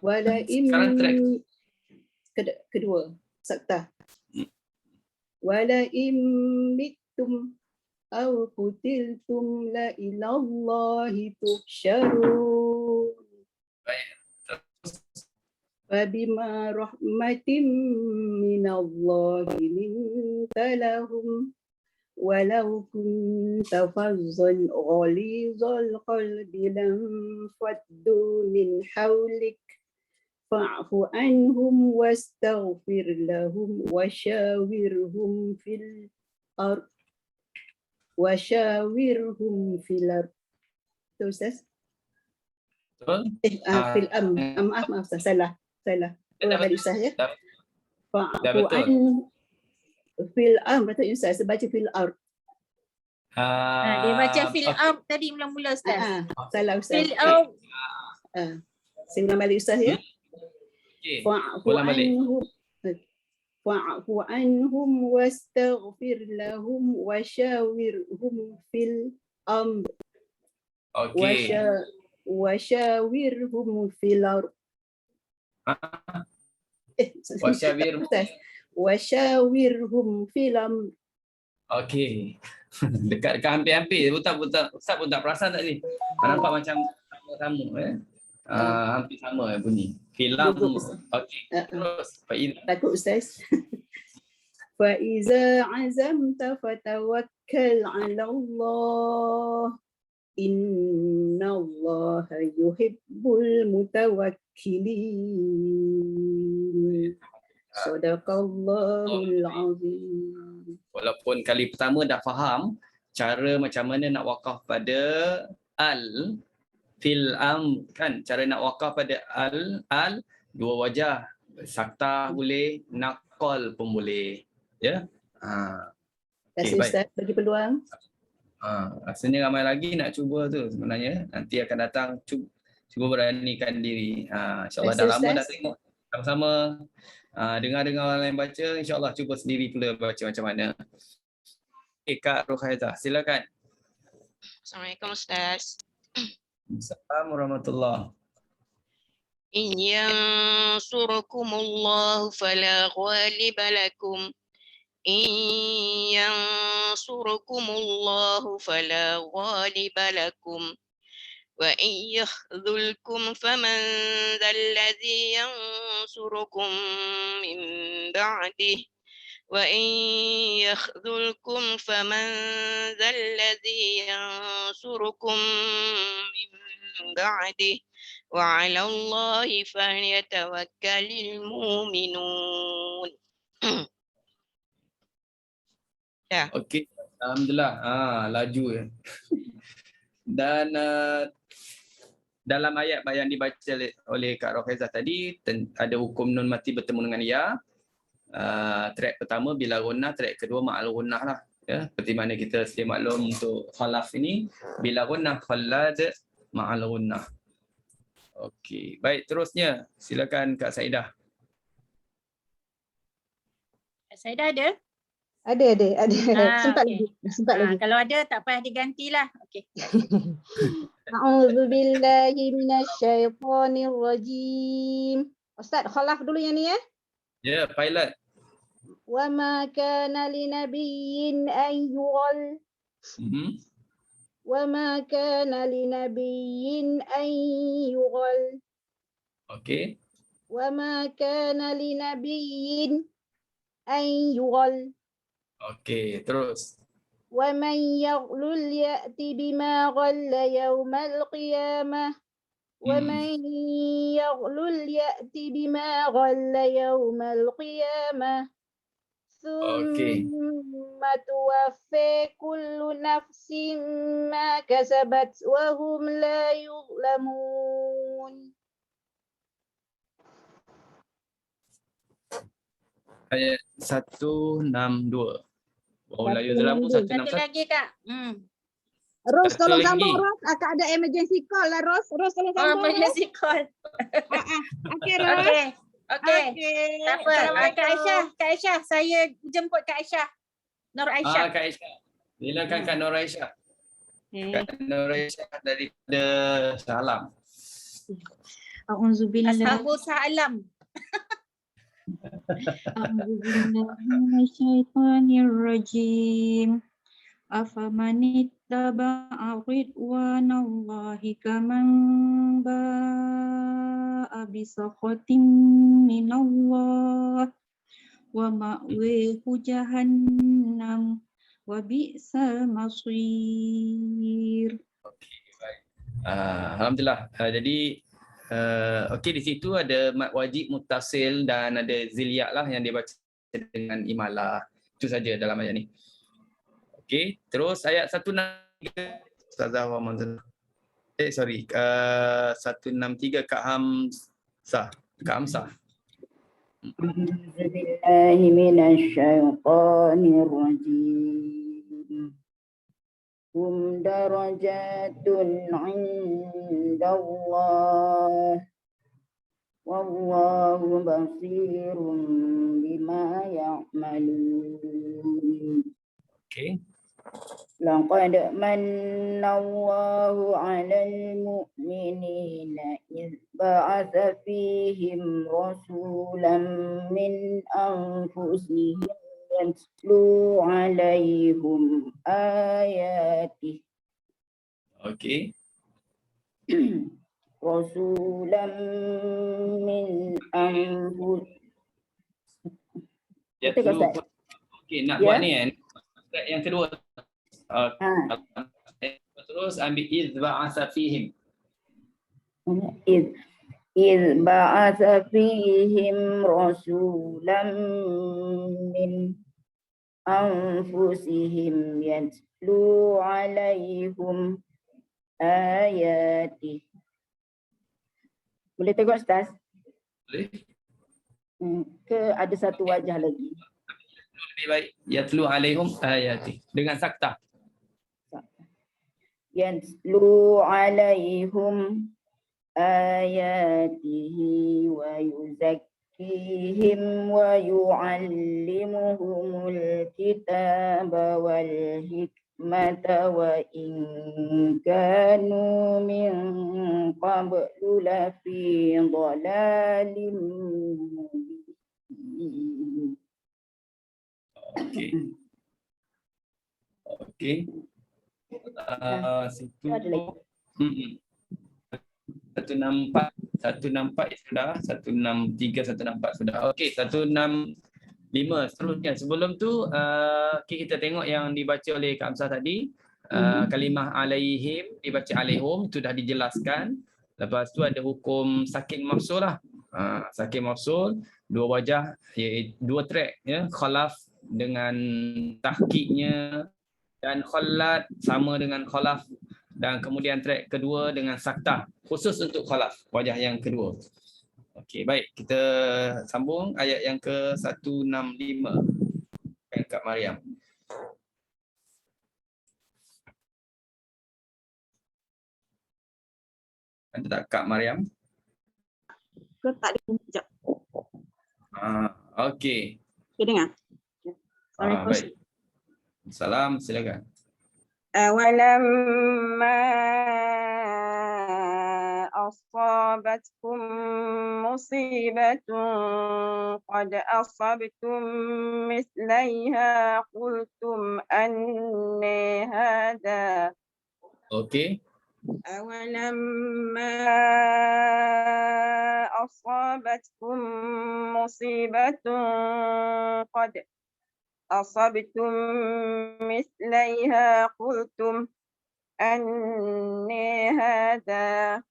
Wala Sekarang track kedua, sakta. Wala immittum aw kutiltum la ilallahi tuhsyarun. baik. Fabima rahmatin minallahi linta lahum walau kunta fazzan ghalizal qalbi lam faddu min hawlik fa'fu anhum wastaghfir lahum washawirhum fil ard Betul Ustaz? Betul? Fil maaf Ustaz, salah. Ulang balik Ustaz ya. Dah Fa'fu betul. an fil berarti Ustaz baca fil ard. Dia baca fil okey. up tadi mula-mula Ustaz. Salah Ustaz. Fil up. Saya ulang balik Ustaz ya. Okey. Fa'fu Ulang balik. anhum wastaghfir lahum washawirhum fil amr Okey. washawirhum fil ard. Wasyawir. Washawirhum fil amr. Okey. Dekat hampir-hampir. Ustaz pun tak perasan tak ni? Nampak macam sama-sama hampir sama bunyi. Filam. Okey. Terus. Takut Ustaz. Faiza azamta fatawakkal ala Allah. Inna Allah yuhibbul mutawakkilin. Sadaqallahul azim. Walaupun kali pertama dah faham cara macam mana nak wakaf pada al fil am kan, cara nak wakaf pada al dua wajah, sakta boleh, naqal pun boleh ya. Terima kasih baik. Ustaz bagi peluang. Rasanya ramai lagi nak cuba tu sebenarnya. Nanti akan datang cuba beranikan diri. InsyaAllah dah lama dah tengok sama-sama. Dengar-dengar orang lain baca, insyaAllah cuba sendiri pula baca macam mana. Okay, Kak Ruhaizah, silakan. Assalamualaikum Ustaz. Assalamualaikum warahmatullahi. In yansurukumullahu fala ghaliba lakum. In yansurukumullahu fala ghaliba lakum. Wa in yakhdhulkum faman dhalladhi yansurukum min ba'dih. Wa in yakhdhulkum faman dhalladhi yansurukum min ba'dih. Wa 'ala Allahi falyatawakkalul mu'minun. Ya. Okey, alhamdulillah. Laju ya. Dan dalam ayat yang dibaca oleh Kak Ruhaizah tadi ada hukum nun mati bertemu dengan ya. Track pertama bila gunnah, track kedua ma'al gunnah lah ya. Seperti mana kita sedia maklum untuk khalaf ini bila gunnah khallad ma'al gunnah. Okey, baik, terusnya silakan Kak Saidah. Saya dah ada. Ada. Sempat okey. lagi. Kalau ada tak payah digantilah. Okey. A'udzu billahi minasyaitonir rajim. Ustaz, khalaf dulu yang ni ya. Ya, pilot. Wa ma kana linabiyyin an yughal wa ma kana linabiyyin an yughal Okey. wa ma kana linabiyyin an yughal Okey, terus. wa man yaghlul ya'ti bima ghalla yawmal qiyamah wa man yaghlul ya'ti bima ghalla yawmal qiyamah Okey. Thumma tuwaffi kullu nafsin ma kasabat wa hum la yuzlamun. Ayat 162. Oh, la 162. yuzlamu Satu 161. lagi Kak. Ros Satu tolong lagi. sambung Ros, akak ada emergency call lah Ros. Ros tolong Oh, sambung Ros. emergency call. Okey Ros. Okey. Okey. Okey. Tak apa. Kak Aisyah, Kak Aisyah, saya jemput Kak Aisyah. Nur Aisyah. Kak Aisyah. Silakan Kak Nur Aisyah. Kak Nur Aisyah daripada Salam. Ashabu salam. A'udzubillahiminasyaitonirrajim. Afamanittaba'a ridwanallahi kaman ba'a bisakhatin minallah wa ma'wihu jahannam wa bi'sal masir. Alhamdulillah. Jadi okey, di situ ada mad wajib muttasil dan ada ziliyah lah yang dibaca dengan imalah. Itu saja dalam ayat ni. Okey, terus ayat 163 Ustazah wa Manzil. 163 Kak Hamzah. Kak Hamzah. A'udzubillahi minasyaitonirrajim. Hum darajatun 'indallah. Wallahu basirun bima ya'malun. Okey. Laqad manallahu 'alal mu'minina idh ba'atha fihim rasulan min anfusihim yatlu 'alaihim ayatihi. Okey. Rasulan min anfusihim. Ya, Betul, Ustaz? okey, nak Ya. buat ni kan. Yang kedua. Terus ambil idh ba'atha fihim. إذ بعث فيهم رسولا من أنفسهم يتلو عليهم آياته. Boleh tengok Ustaz? Boleh. Ke ada satu wajah lagi? Lebih baik yatlu alaihim ayati dengan sakta. Yatlu alaihim ayatihi wa yuzakkihim wa yu'allimuhumul kitaba wal hikmata wa in kanu min qablu lafi dhalalin mubin. Okey. Okey. Situ. Ada lagi. 164 sudah, 163, 164 sudah. Okey, 165 seterusnya. Sebelum tu kita tengok yang dibaca oleh Kak Hamzah tadi. Kalimah alaihim dibaca alaihum, itu dah dijelaskan. Lepas tu ada hukum sakin mafsul lah. Sakin mafsul, dua wajah, iaitu dua track ya, khalaf dengan tahqiqnya dan khallat sama dengan khalaf. Dan kemudian track kedua dengan sakta, khusus untuk khalaf, wajah yang kedua. Okey, baik. Kita sambung ayat yang ke-165. Kak Mariam. Ada tak Kak Mariam? Tak ada. Sekejap. Okey. Okay, dengar. Baik. Salam, silakan. أولما أصابتكم مصيبة قد أصبتم مثليها قلتم أن هذا. Okey. أولما أصابتكم مصيبة قد أصبتم مثليها قلتم أن هذا.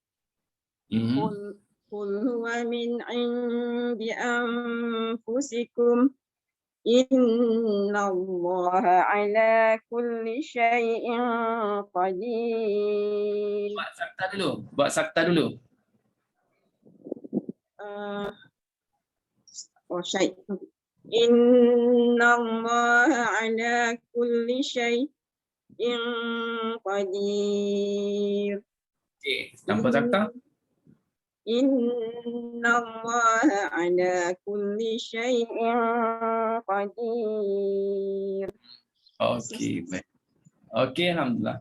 قل هو من عند أنفسكم Innallaha ala kulli syai'in qadir. Buat sakta dulu. Buat sakta dulu. Syai'. Innallaha ala kulli syai'in qadir. Okey, tanpa sakta. Innallaha ala kulli syai'in qadir. Okey, baik. Okey, alhamdulillah.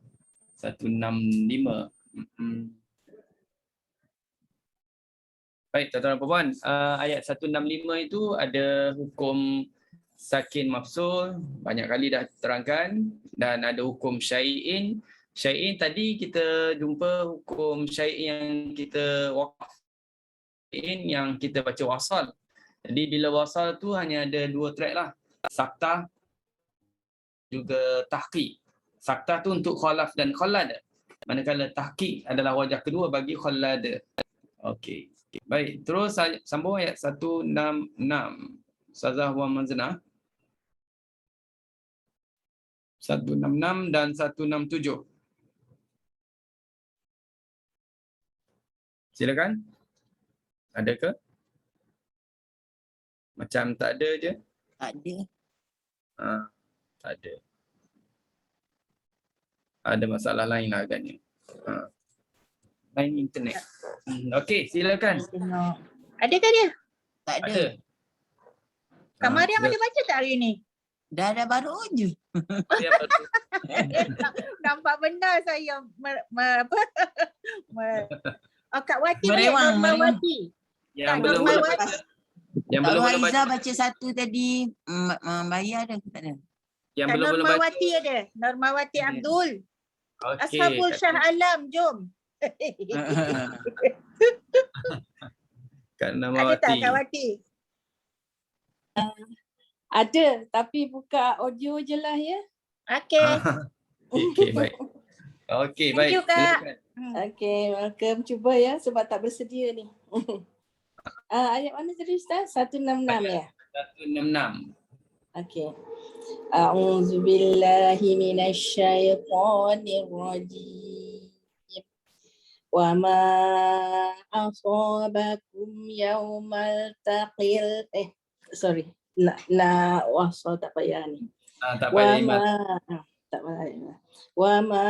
165. Baik, tuan-tuan dan puan, ayat 165 itu ada hukum sakin mafsul, banyak kali dah terangkan, dan ada hukum syai'in. Syai'in tadi kita jumpa hukum syai'in yang kita waqaf, syai'in yang kita baca wasal. Jadi bila wasal tu hanya ada 2 track lah, sakta juga tahqiq. Sakta tu untuk khalaf dan khalad, manakala tahqiq adalah wajah kedua bagi khalad. Okey. Baik, terus sambung ayat 166. Ustazah Wan Manzana. 166 dan 167. Silakan. Ada ke? Macam tak ada je. Tak ada. Tak ada. Ada masalah lain lah agaknya. Lain internet. Okey, silakan. Adakah dia? Tak ada. Ada. Kak Mariam ada baca tak hari ni? Dah baru je. Nampak benar saya Kak Wati Merewang, Norma Wati. Yang Tak, belum Norma boleh Wati. baca. Yang Kak belum boleh Haiza baca. baca satu tadi. Bayar dah ke tak ada? Yang Kak belum boleh Norma baca. Wati ada. Norma Wati Abdul. Okey. Ashabul Shah Alam, jom. Kak Ada tak Namawati. Kak Wati? Ada, tapi buka audio je lah ya. Okey. Okey, baik. Okey, Thank baik. you, Kak. Silakan. Okay, welcome. Cuba ya sebab tak bersedia ni. Ayat mana tadi Ustaz? 166 ya? 166. Okay. A'udzu billahi minasyaitonir rajim. Wa ma asabakum yaumal taqil wasal tak payah ni. Tak payah iman. Tak payah. Wa ma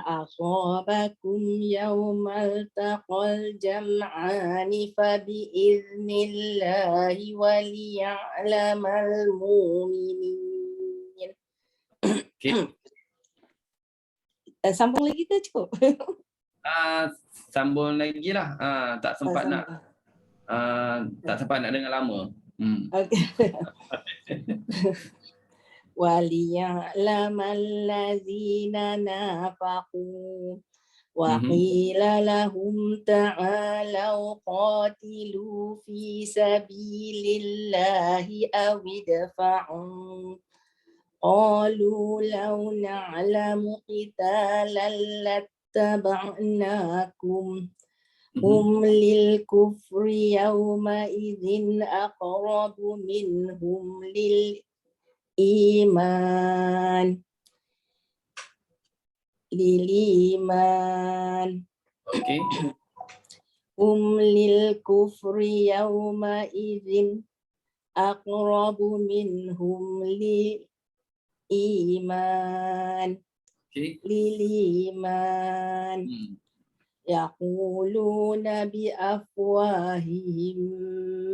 asabakum yaumal taqal jam'ani fa bi idnillahi wa liya'lamal mu'minin. Okey. Sambung lagi ke cukup? Sambung lagi lah. Tak sempat nak. Tak sempat nak dengar lama. Okay. وَلِيَعْلَمَ الَّذِينَ نَافَقُوا وَقِيلَ لَهُمْ تَعَالَوْا قَاتِلُوا فِي سَبِيلِ اللَّهِ أَوِ ادْفَعُوا قَالُوا لَوْ نَعْلَمُ قِتَالًا لَاتَّبَعْنَاكُمْ هُمْ لِلْكُفْرِ يَوْمَئِذٍ أَقْرَبُ مِنْهُمْ للإيمان Okey. هم للكفر يومئذ أقرب منهم للإيمان للإيمان يقولون بأفواههم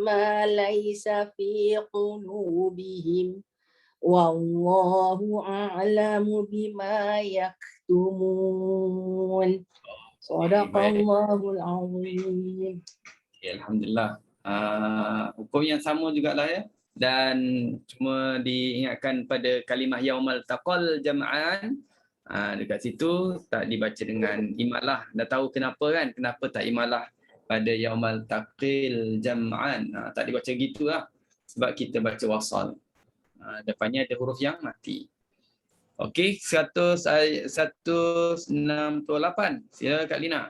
ما ليس في قلوبهم والله أعلم بما يكتمون صدق الله العظيم. Alhamdulillah. Hukum yang sama jugalah ya. Dan cuma diingatkan pada kalimah yaumal taqal jam'an. Dekat situ tak dibaca dengan imalah. Dah tahu kenapa kan? Kenapa tak imalah pada yaumal taqil jam'an. Tak dibaca gitulah. Sebab kita baca wasal. Depannya ada huruf yang mati. Okey, 168. Sila Kak Lina.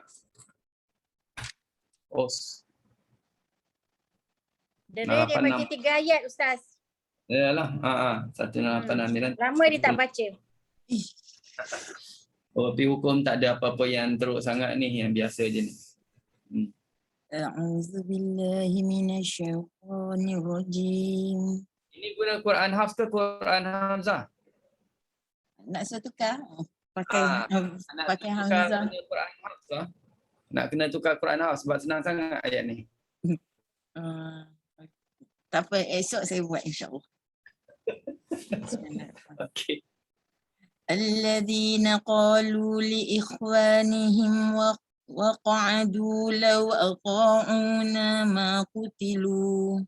Dere dia baca 3 ayat Ustaz. Yalah, 189. Lama dia tak baca. Oh, tapi hukum tak ada apa-apa yang teruk sangat ni, yang biasa je ni. A'udzu billahi minasyaitonir rajim. Ini guna Quran Hafs ke Quran Hamzah? Nak saya tukar? Pakai Nak pakai tukar Hamzah. guna Quran Hafs lah. Nak kena tukar Quran Hafs sebab senang sangat ayat ni. Tak apa, esok saya buat insya-Allah. Okey. الذين قالوا لإخوانهم وقعدوا لو أطاعونا ما قتلوا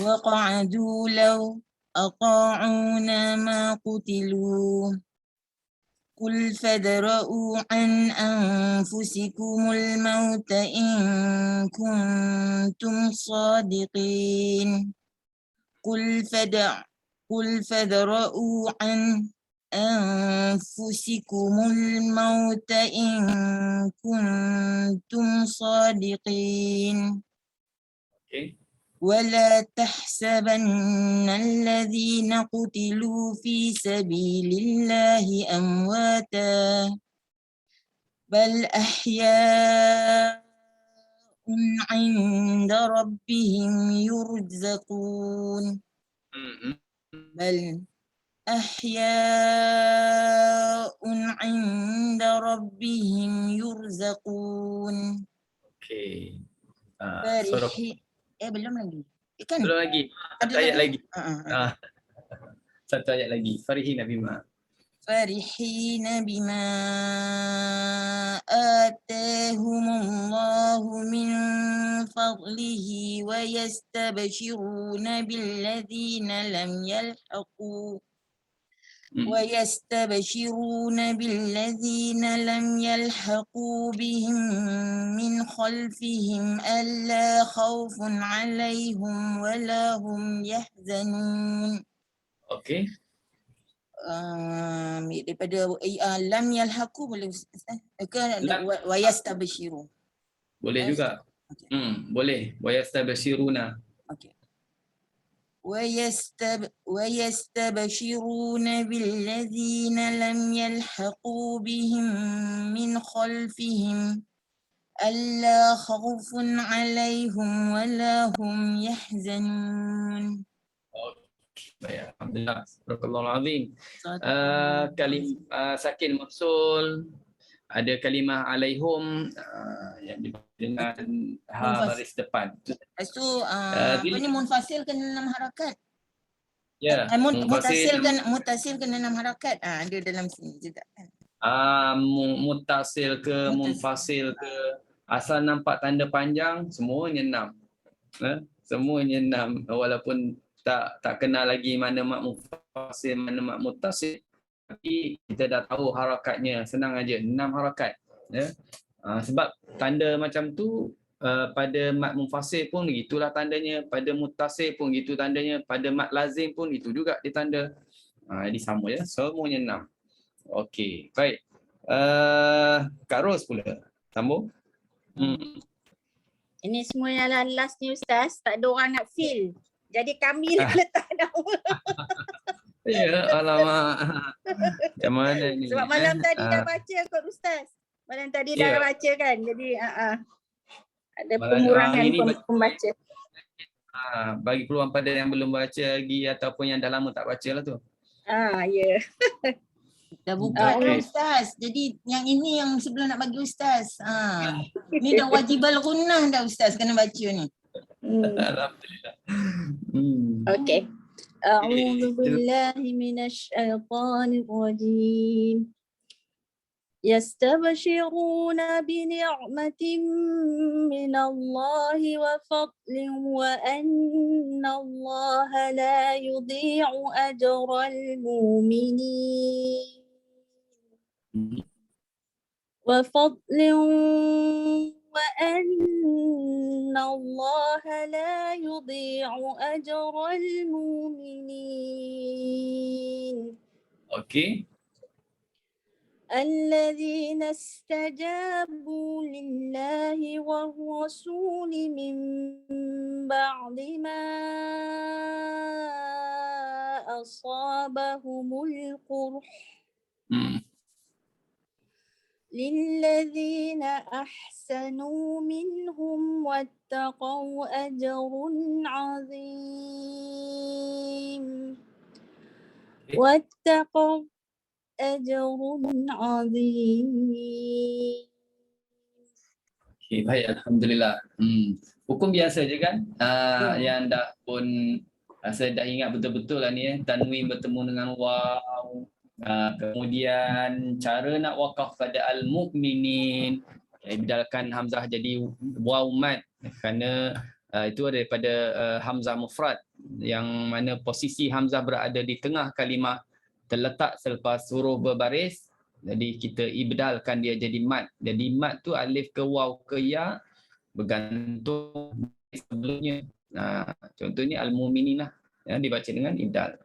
وقعدوا لو أطاعونا ما قتلوا قل فادرءوا عن أنفسكم الموت إن كنتم صادقين قل فادرءوا عن أنفسكم الموت إن كنتم صادقين ولا تحسبن الذين قتلوا في سبيل الله أمواتا بل أحياء عند ربهم يرزقون بل أحياء عند ربهم يرزقون. Okey. Belum lagi. Kan? Belum lagi. Satu ayat lagi. Satu ayat lagi. Farihina bima. فرحين بما آتاهم الله من فضله ويستبشرون بالذين لم يلحقوا بهم من خلفهم ألا خوف عليهم ولا هم يحزنون. Okey. Daripada lam yalhaqu boleh Ustaz? Ke wa yastabshiru? Boleh juga. Boleh. Wa yastabshiruna. Okey. ويستبشرون بالذين لم يلحقوا بهم من خلفهم ألا خوف عليهم ولا هم يحزنون. Baik, alhamdulillah. Barakallahu azim. Sakin mafsul, ada kalimah alaihum yang dengan baris depan. Lepas tu apa ni munfasil kena 6 harakat. Ya, mutasil kena 6 harakat. Ada dalam sini juga kan. Mutasil ke munfasil ke, asal nampak tanda panjang semuanya 6. Semuanya 6 walaupun tak kenal lagi mana mak munfasil, mana mak mutasil. Tapi kita dah tahu harakatnya, senang aja 6 harakat. Ya. Sebab tanda macam tu pada mat munfasil pun gitulah tandanya, pada mutasil pun gitu tandanya, pada mat lazim pun itu juga ditanda. Jadi sama ya, semuanya 6. Okey, baik. Kak Ros pula. Sambung. Ini semua yang last ni Ustaz, tak ada orang nak fill. Jadi kami letak nama. Ya, alamak. Macam mana ni? Sebab malam tadi dah baca kot Ustaz. Malam tadi dah baca kan. Jadi ada pengurangan pembaca. Bagi peluang pada yang belum baca lagi ataupun yang dah lama tak baca lah tu. Ya. Dah buka dah Ustaz. Jadi yang ini yang sebelum nak bagi Ustaz. Ni dah wajibal gunnah dah Ustaz kena baca ni. Alhamdulillah. Okey. A'udzu billahi minasyaitonir rajim. Yastabshiruna bi ni'matin minallahi wa fadlin wa anna Allaha la yudhi'u ajral mu'minin. Wa fadlin وأن الله لا يضيع أجر المؤمنين. Okay. الذين استجابوا لله والرسول من بعد ما أصابهم القرح Hmm. للذين أحسنوا منهم واتقوا أجر عظيم واتقوا أجر عظيم. Okay, baik, alhamdulillah. Hukum biasa je kan? Yang dah pun saya dah ingat betul-betul lah ni tanwin bertemu dengan waw. Kemudian cara nak wakaf pada al-mu'minin, ibdalkan hamzah jadi waw mad kerana itu daripada hamzah mufrad yang mana posisi hamzah berada di tengah kalimah terletak selepas huruf berbaris. Jadi kita ibdalkan dia jadi mad. Jadi mad tu alif ke waw ke ya bergantung sebelumnya. Contohnya al-mu'minin lah, dibaca dengan ibdal.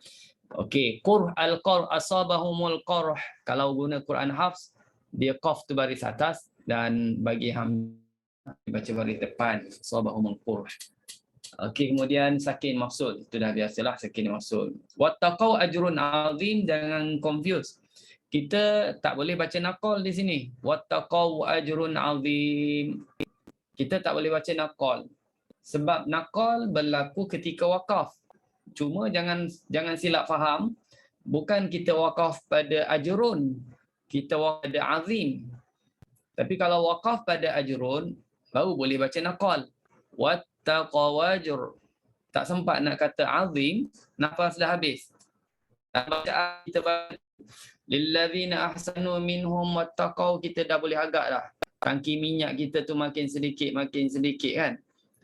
Okey, qurh al-qurh asabahumul qurh. Kalau guna Quran Hafs, dia qaf tu baris atas dan bagi hamzah dibaca baris depan, asabahumul qurh. Okey, kemudian sakin mafsul. Itu dah biasalah sakin mafsul. Wattaqau ajrun azim, jangan confuse. Kita tak boleh baca naqal di sini. Wattaqau ajrun azim. Kita tak boleh baca naqal. Sebab naqal berlaku ketika wakaf. Cuma jangan silap faham. Bukan kita wakaf pada ajrun. Kita wakaf pada azim. Tapi kalau wakaf pada ajrun, baru boleh baca naqal. Wattaqau ajr. Tak sempat nak kata azim, nafas dah habis. Bacaan kita baca lillazina ahsanu minhum wattaqau, kita dah boleh agak dah. Tangki minyak kita tu makin sedikit kan.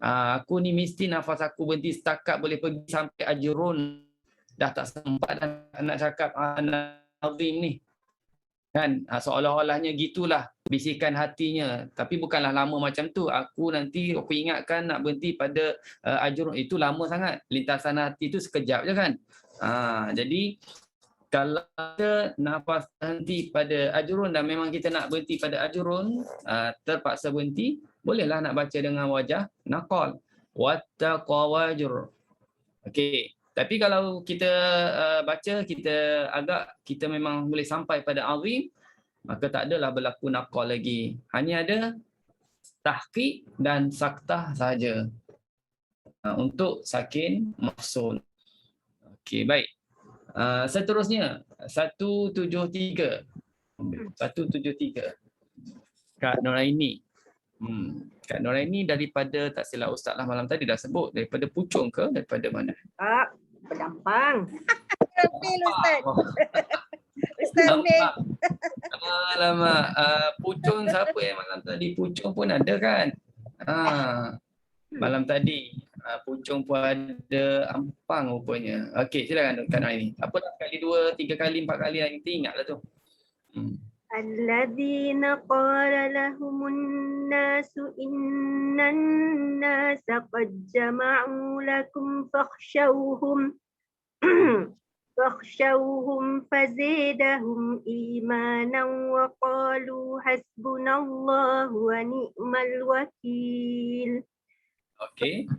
Aku ni mesti nafas aku berhenti setakat boleh pergi sampai ajrun. Dah tak sempat dah nak cakap azim ni. Kan? Seolah-olahnya gitulah bisikan hatinya. Tapi bukanlah lama macam tu. Aku ingatkan nak berhenti pada ajrun. Itu lama sangat. Lintasan hati tu sekejap je kan. Jadi kalau kita nafas berhenti pada ajrun dan memang kita nak berhenti pada ajrun, terpaksa berhenti, bolehlah nak baca dengan wajah naqal. Wattaqau ajr. Okey. Tapi kalau kita baca, kita memang boleh sampai pada azim, maka tak adalah berlaku naqal lagi. Hanya ada tahqiq dan saktah saja. Untuk sakin mafsul. Okey, baik. Seterusnya 173. 173. Kak Noraini. Kak Noraini daripada, tak silap ustaz lah malam tadi dah sebut, daripada Puchong ke daripada mana? Pedampang. Fil Ustaz. Ustaz Fil. Alamak, Puchong siapa yang malam tadi? Puchong pun ada kan? Malam tadi Puchong pun ada, Ampang rupanya. Okey, silakan Kak Noraini. Apa dah kali 2, 3 kali, 4 kali yang kita ingatlah tu. الذين قال لهم الناس إن الناس قد جمعوا لكم فاخشوهم فزادهم إيمانا وقالوا حسبنا الله ونعم الوكيل. Okey.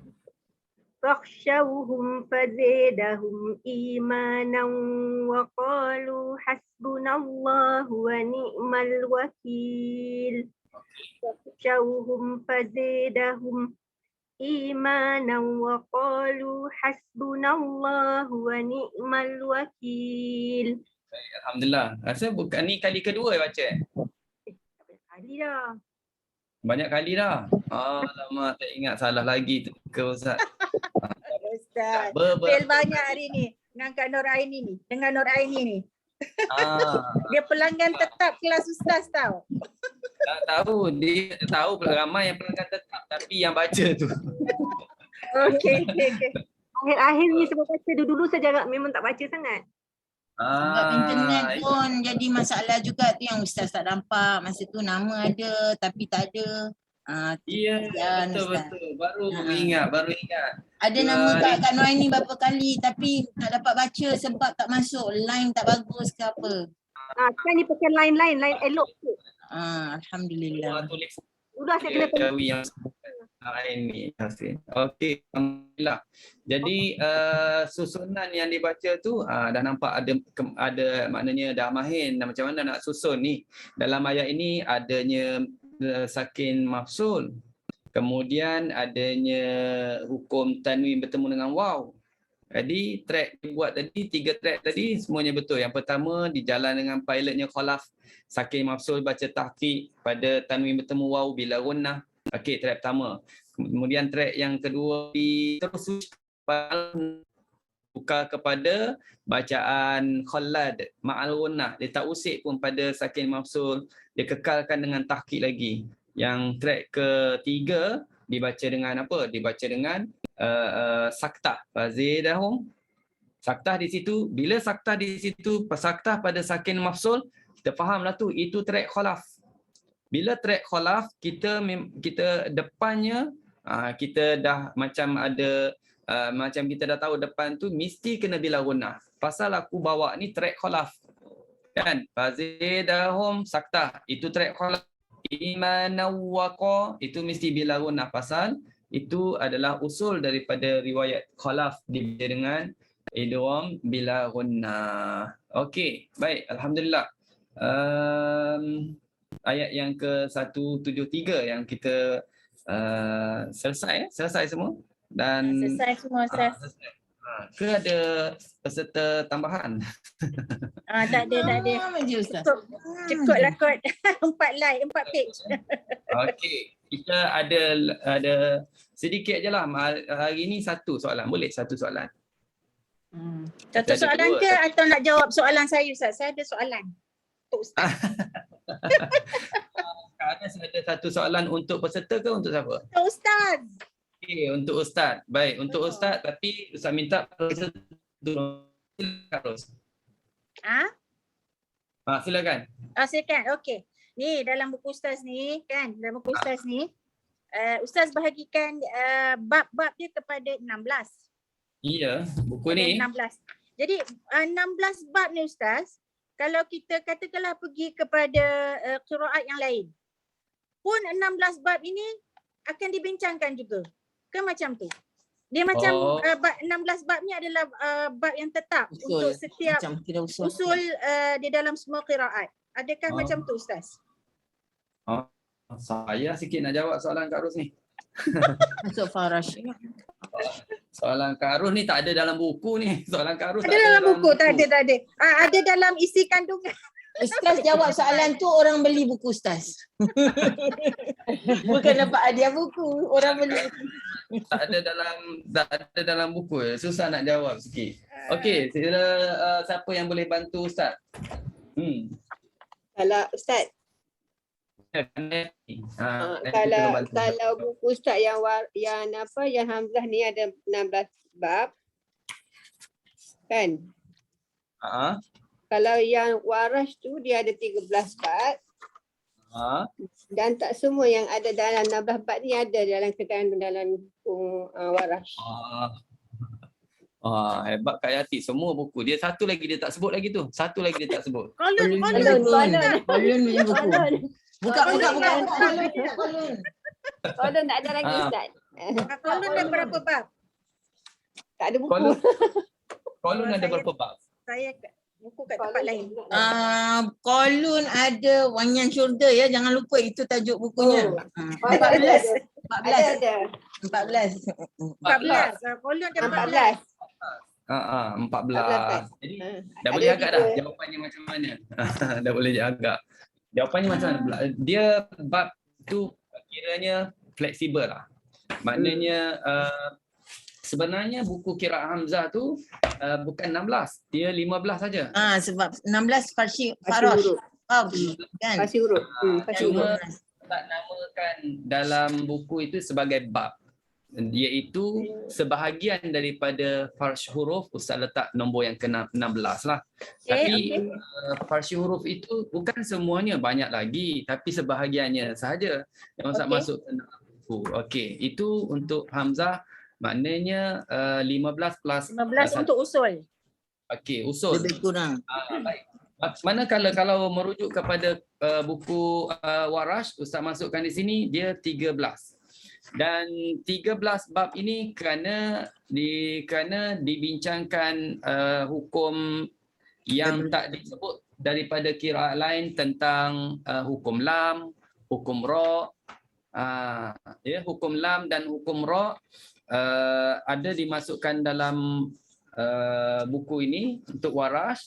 فاخشوهم فزادهم إيمانا وقالوا حسبنا الله ونعم الوكيل. فاخشوهم فزادهم إيمانا وقالوا حسبنا الله ونعم الوكيل. Alhamdulillah. Rasa bukan ni kali kedua baca. Kali dah. Banyak kali dah. Alamak, tak ingat salah lagi tu ke Ustaz. Ustaz. Fil banyak hari ni dengan Kak Noraini ni. Dengan Noraini ni. Dia pelanggan tetap kelas Ustaz tau. Tak tahu. Dia tahu ramai yang pelanggan tetap tapi yang baca tu. Okey. Akhir-akhir ni sebab baca dulu saya memang tak baca sangat. Sebab internet pun jadi masalah juga tu yang Ustaz tak nampak. Masa tu nama ada tapi tak ada. Ya, betul. Baru ingat. Ada nama Kak Noraini berapa kali tapi tak dapat baca sebab tak masuk. Line tak bagus ke apa. Kan ni pakai line elok tu. Alhamdulillah. Sudah saya kena Ini Hafiz. Okey, alhamdulillah. Jadi susunan yang dibaca tu dah nampak ada maknanya dah mahir dan macam mana nak susun ni. Dalam ayat ini adanya sakin mafsul. Kemudian adanya hukum tanwin bertemu dengan waw. Jadi track dibuat tadi, 3 track tadi semuanya betul. Yang pertama dijalan dengan pilotnya Khalaf. Sakin mafsul baca tahqiq pada tanwin bertemu waw bila gunnah. Okey, track pertama. Kemudian track yang kedua terus buka kepada bacaan Khalad ma'al gunnah. Dia tak usik pun pada sakin mafsul, dia kekalkan dengan tahqiq lagi. Yang track ketiga dibaca dengan apa? Dibaca dengan saktah. Fazidahum. Saktah di situ, bila saktah di situ, saktah pada sakin mafsul, kita fahamlah tu, itu track Khalaf. Bila track Khalaf, kita depannya kita dah macam ada macam kita dah tahu depan tu mesti kena bila gunnah. Pasal aku bawa ni track Khalaf. Kan? Fazidahum saktah, itu track Khalaf. Imanawwaqa, itu mesti bila gunnah. Pasal itu adalah usul daripada riwayat Khalaf dibaca dengan idgham bila gunnah. Okey, baik, alhamdulillah. Ayat yang ke-173 yang kita selesai semua dan Selesai semua, Ustaz. ke ada peserta tambahan? Tak ada. Cukup lah kot. 4 page. Okey, kita ada sedikit je lah. Hari ni satu soalan. Boleh satu soalan? Satu soalan ke atau nak jawab soalan saya, Ustaz? Saya ada soalan untuk Ustaz. Ada satu soalan untuk peserta ke untuk siapa? Untuk Ustaz. Okey, untuk Ustaz. Baik, untuk Ustaz, tapi Ustaz minta peserta dulu. Silakan. Silakan. Okey. Ni dalam buku Ustaz ni kan, dalam buku Ustaz ni Ustaz bahagikan bab-bab dia kepada 16. Iya, buku ni 16. Jadi 16 bab ni Ustaz, kalau kita katakanlah pergi kepada qiraat yang lain, pun 16 bab ini akan dibincangkan juga. Ke macam tu? Dia macam 16 bab ni adalah bab yang tetap untuk setiap usul di dalam semua qiraat. Adakah macam tu Ustaz? Saya sikit nak jawab soalan Kak Ros ni. Masuk Farash. Soalan Kak Ros ni tak ada dalam buku ni. Soalan Kak Ros ada dalam buku. Tak ada. Ada dalam isi kandungan. Ustaz jawab soalan tu orang beli buku Ustaz. Bukan dapat hadiah buku, orang beli. Tak ada dalam buku. Susah nak jawab sikit. Okey, sila siapa yang boleh bantu Ustaz? Kalau Ustaz, kalau buku Ustaz yang Hamzah ni ada 16 bab. Kan? Kalau yang Warash tu dia ada 13 bab. Dan tak semua yang ada dalam 16 bab ni ada dalam terkandung dalam buku Warash. Hebat Kak Yati, semua buku. Dia satu lagi dia tak sebut lagi tu. Satu lagi dia tak sebut. Kolon punya buku. Buka. Kolon tak ada lagi Ustaz. Kolon ada berapa bab? Tak ada buku. Kolon ada berapa bab? Saya buku kat tempat lain. Kolon ada Wanyan Syurga ya, jangan lupa itu tajuk bukunya. 14. 14. Kolon ada 14. 14. Jadi dah boleh agak dah jawapannya macam mana. Dah boleh agak. Jawapannya macam mana? Dia bab tu kiranya fleksibel lah. Maknanya sebenarnya buku Qiraat Hamzah tu bukan 16, dia 15 saja. Sebab 16 Farsi Farash. Kan? Farsi huruf. Cuma tak namakan dalam buku itu sebagai bab. Iaitu sebahagian daripada farsi huruf Ustaz letak nombor yang ke-16 lah. Tapi farsi huruf itu bukan semuanya, banyak lagi, tapi sebahagiannya sahaja yang Ustaz masuk ke dalam buku. Okey, itu untuk Hamzah. Maknanya 15 plus 15 untuk usul. Okey, usul. Lebih kurang. Baik. Manakala kalau merujuk kepada buku Warash, Ustaz masukkan di sini dia 13. Dan 13 bab ini kerana dibincangkan hukum yang tak disebut daripada qiraat lain tentang hukum lam, hukum ra, hukum lam dan hukum ra ada dimasukkan dalam buku ini untuk Warash.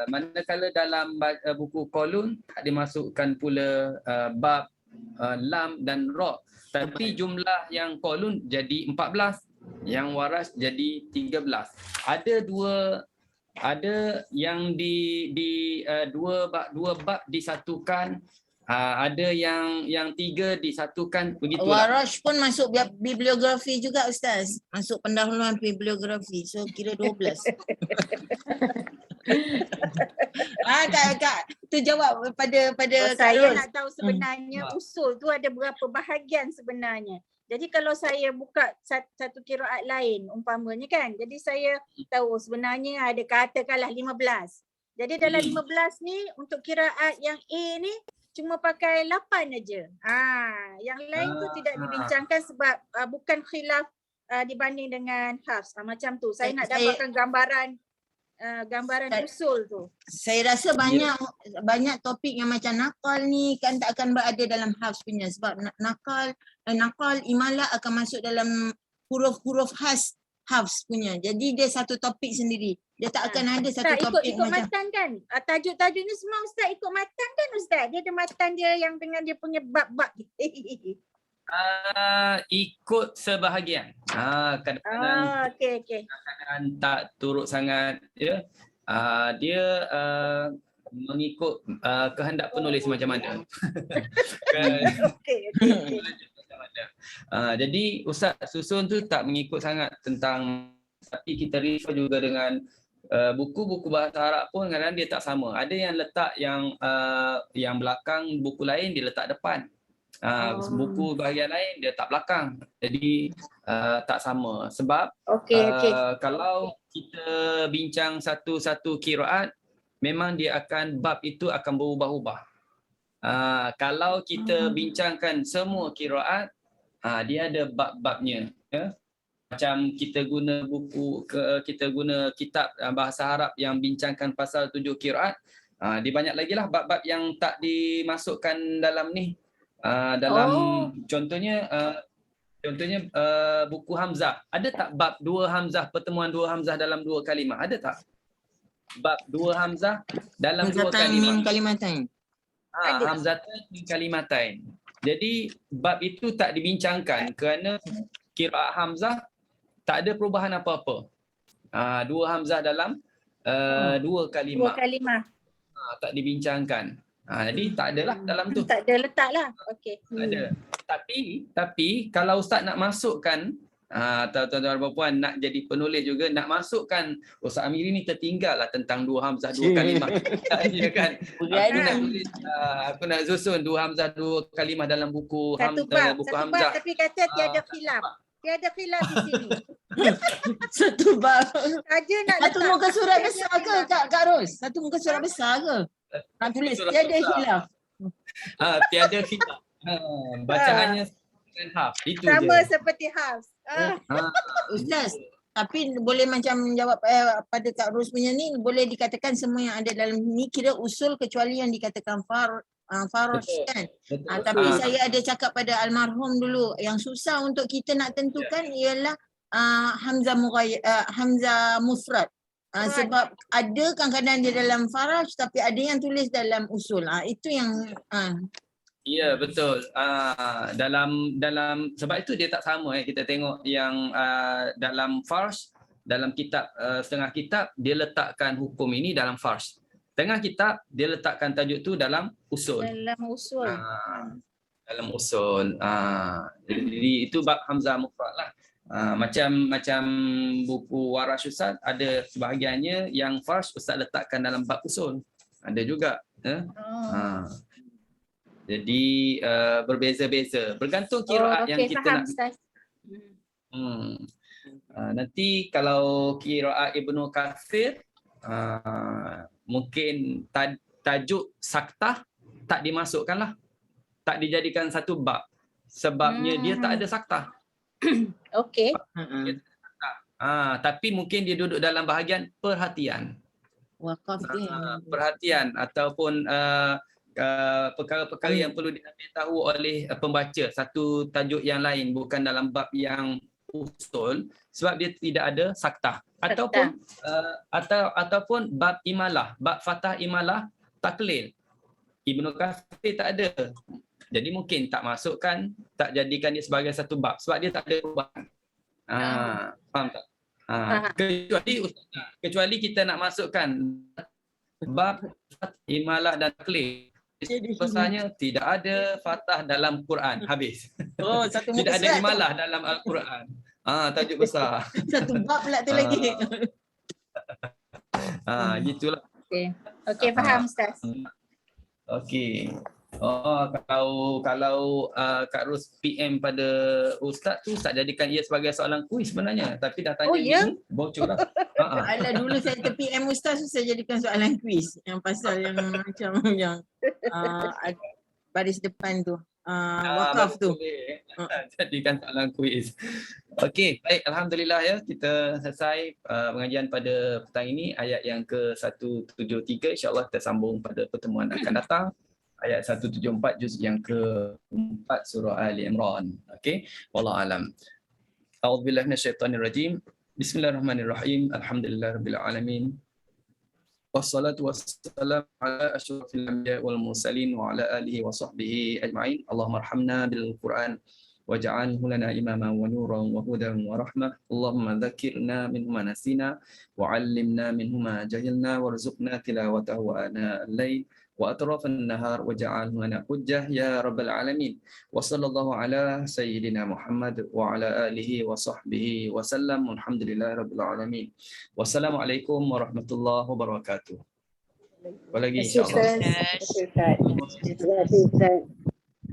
Manakala dalam buku Qalun tak dimasukkan pula bab lam dan ra, tapi jumlah yang Qalun jadi 14, yang Warash jadi 13. Ada yang dua bab disatukan, ada yang 3 disatukan, begitulah. Warash pun masuk bibliografi juga Ustaz. Masuk pendahuluan bibliografi. So kira 12. Kak, tu jawab pada saya nak tahu sebenarnya usul tu ada berapa bahagian sebenarnya. Jadi kalau saya buka satu qiraat lain umpamanya kan, jadi saya tahu sebenarnya ada katakanlah 15. Jadi dalam 15 ni untuk qiraat yang A ni cuma pakai 8 aja. Yang lain tu tidak dibincangkan sebab bukan khilaf dibanding dengan Hafs. Macam tu. Saya nak dapatkan gambaran usul tu. Saya rasa banyak topik yang macam nakal ni kan tak akan berada dalam Hafs punya, sebab nakal imalah akan masuk dalam huruf-huruf khas Hafs punya. Jadi dia satu topik sendiri. Dia tak akan ada satu topik ikut matan kan? Tajuk-tajuk ni semua Ustaz ikut matan kan Ustaz? Dia ada matan dia yang dengan dia punya bab-bab. Ikut sebahagian. Kadang-kadang kadang-kadang tak turut sangat, ya. Dia mengikut kehendak penulis macam mana. Jadi Ustaz susun tu tak mengikut sangat tentang, tapi kita refer juga dengan buku-buku bahasa Arab pun kadang-kadang dia tak sama. Ada yang letak yang belakang buku lain dia letak depan. Buku bahagian lain dia tak belakang. Jadi tak sama. Sebab kalau kita bincang satu-satu qiraat, memang dia akan bab itu akan berubah-ubah. Kalau kita bincangkan semua qiraat, dia ada bab-babnya, ya. Macam kita guna kita guna kitab bahasa Arab yang bincangkan pasal 7 qiraat, dia banyak lagi lah bab-bab yang tak dimasukkan dalam ni. Contohnya buku Hamzah. Ada tak bab 2 Hamzah, pertemuan 2 Hamzah dalam 2 kalimah? Ada tak? Bab 2 Hamzah dalam 2 kalimatain. Hamzatan min kalimatain. Jadi bab itu tak dibincangkan kerana qiraat Hamzah tak ada perubahan apa-apa. 2 Hamzah dalam 2 kalimah. 2 kalimah. Tak dibincangkan. Jadi tak adalah dalam tu. Tak ada letak lah. Okey. Tak ada. Tapi kalau Ustaz nak masukkan, tuan-tuan dan puan nak jadi penulis juga, nak masukkan Ustaz Amiri ni tertinggal lah tentang 2 Hamzah 2 kalimah. Ya kan? Aku nak susun 2 Hamzah 2 kalimah dalam buku Hamzah. Satu bab tapi kata tiada khilaf. Tiada khilaf di sini. Satu bab. Saja nak satu muka surat besar ke Kak Ros? Satu muka surat besar ke? Nak tulis tiada khilaf. Tiada khilaf. Bacaannya dengan Hafs. Itu sama je. seperti Hafs. Ustaz, tapi boleh macam jawab pada Kak Ros punya ni, boleh dikatakan semua yang ada dalam ni kira usul kecuali yang dikatakan Farash kan. Tapi saya ada cakap pada almarhum dulu, yang susah untuk kita nak tentukan ialah Hamzah mufrad. Sebab ada kadang-kadang dia dalam Farash tapi ada yang tulis dalam usul. Itu yang Ya, betul. Dalam sebab itu dia tak sama. Kita tengok yang dalam Farash, dalam kitab setengah kitab dia letakkan hukum ini dalam Farash. Tengah kitab dia letakkan tajuk tu dalam usul. Dalam usul. Dalam usul. Jadi itu bab Hamzah mufrad lah. Macam buku Warash Ustaz ada sebahagiannya yang Farash Ustaz letakkan dalam bab usul. Ada juga. Jadi berbeza-beza. Bergantung qiraat yang kita faham, nak. Ustaz. Nanti kalau qiraat Ibnu Katsir mungkin tajuk saktah tak dimasukkanlah. Tak dijadikan satu bab. sebabnya dia tak ada saktah. Okey. Tapi mungkin dia duduk dalam bahagian perhatian. Wakaf dia. Perhatian ataupun perkara-perkara yang perlu diambil tahu oleh pembaca, satu tajuk yang lain bukan dalam bab yang usul sebab dia tidak ada saktah ataupun bab imalah, bab fatah imalah taklil. Ibnu Katsir tak ada. Jadi mungkin tak masukkan, tak jadikan dia sebagai satu bab sebab dia tak ada perubahan. Faham tak? Kecuali kita nak masukkan bab imalah dan taklil. Pesannya tidak ada fatah dalam Quran. Habis. Oh, satu muka tidak ada surat imalah dalam Al-Quran. Tajuk besar. Satu bab pula tu lagi. Gitulah. Okey, faham Ustaz. Okey. Kalau Kak Ros PM pada Ustaz tu, Ustaz jadikan ia sebagai soalan kuis sebenarnya. Tapi dah tanya ni, bocor lah. Alah, dulu saya ke PM Ustaz tu saya jadikan soalan kuis. Yang pasal yang macam yang baris depan tu. Wakaf tu. Jadikan soalan kuis. Okey, baik. Alhamdulillah ya. Kita selesai pengajian pada petang ini. Ayat yang ke-173. InsyaAllah kita sambung pada pertemuan akan datang. Ayat 174 juz yang ke-4 surah Ali Imran. Okey. Wallahu alam. A'udzubillahi minasyaitonir rajim. Bismillahirrahmanirrahim. Alhamdulillahirabbil alamin. Wassalatu wassalamu ala asyrafil anbiya wal mursalin wa ala alihi wa sahbihi ajma'in. Allahumma arhamna bil Qur'an waj'alhu lana imaman wa nuran wa hudan wa rahmah. Allahumma dzakirna minhu ma nasina wa 'allimna minhu ma jahilna warzuqna tilawatahu ana al-lail wa atrafan nahar waj'alhu lana hujjah ya rabbal alamin. Wa sallallahu ala sayyidina Muhammad wa ala alihi wa sahbihi wa sallam. Alhamdulillahirabbil alamin. Wassalamualaikum warahmatullahi wabarakatuh. Apa lagi insya-Allah. Terima kasih Ustaz.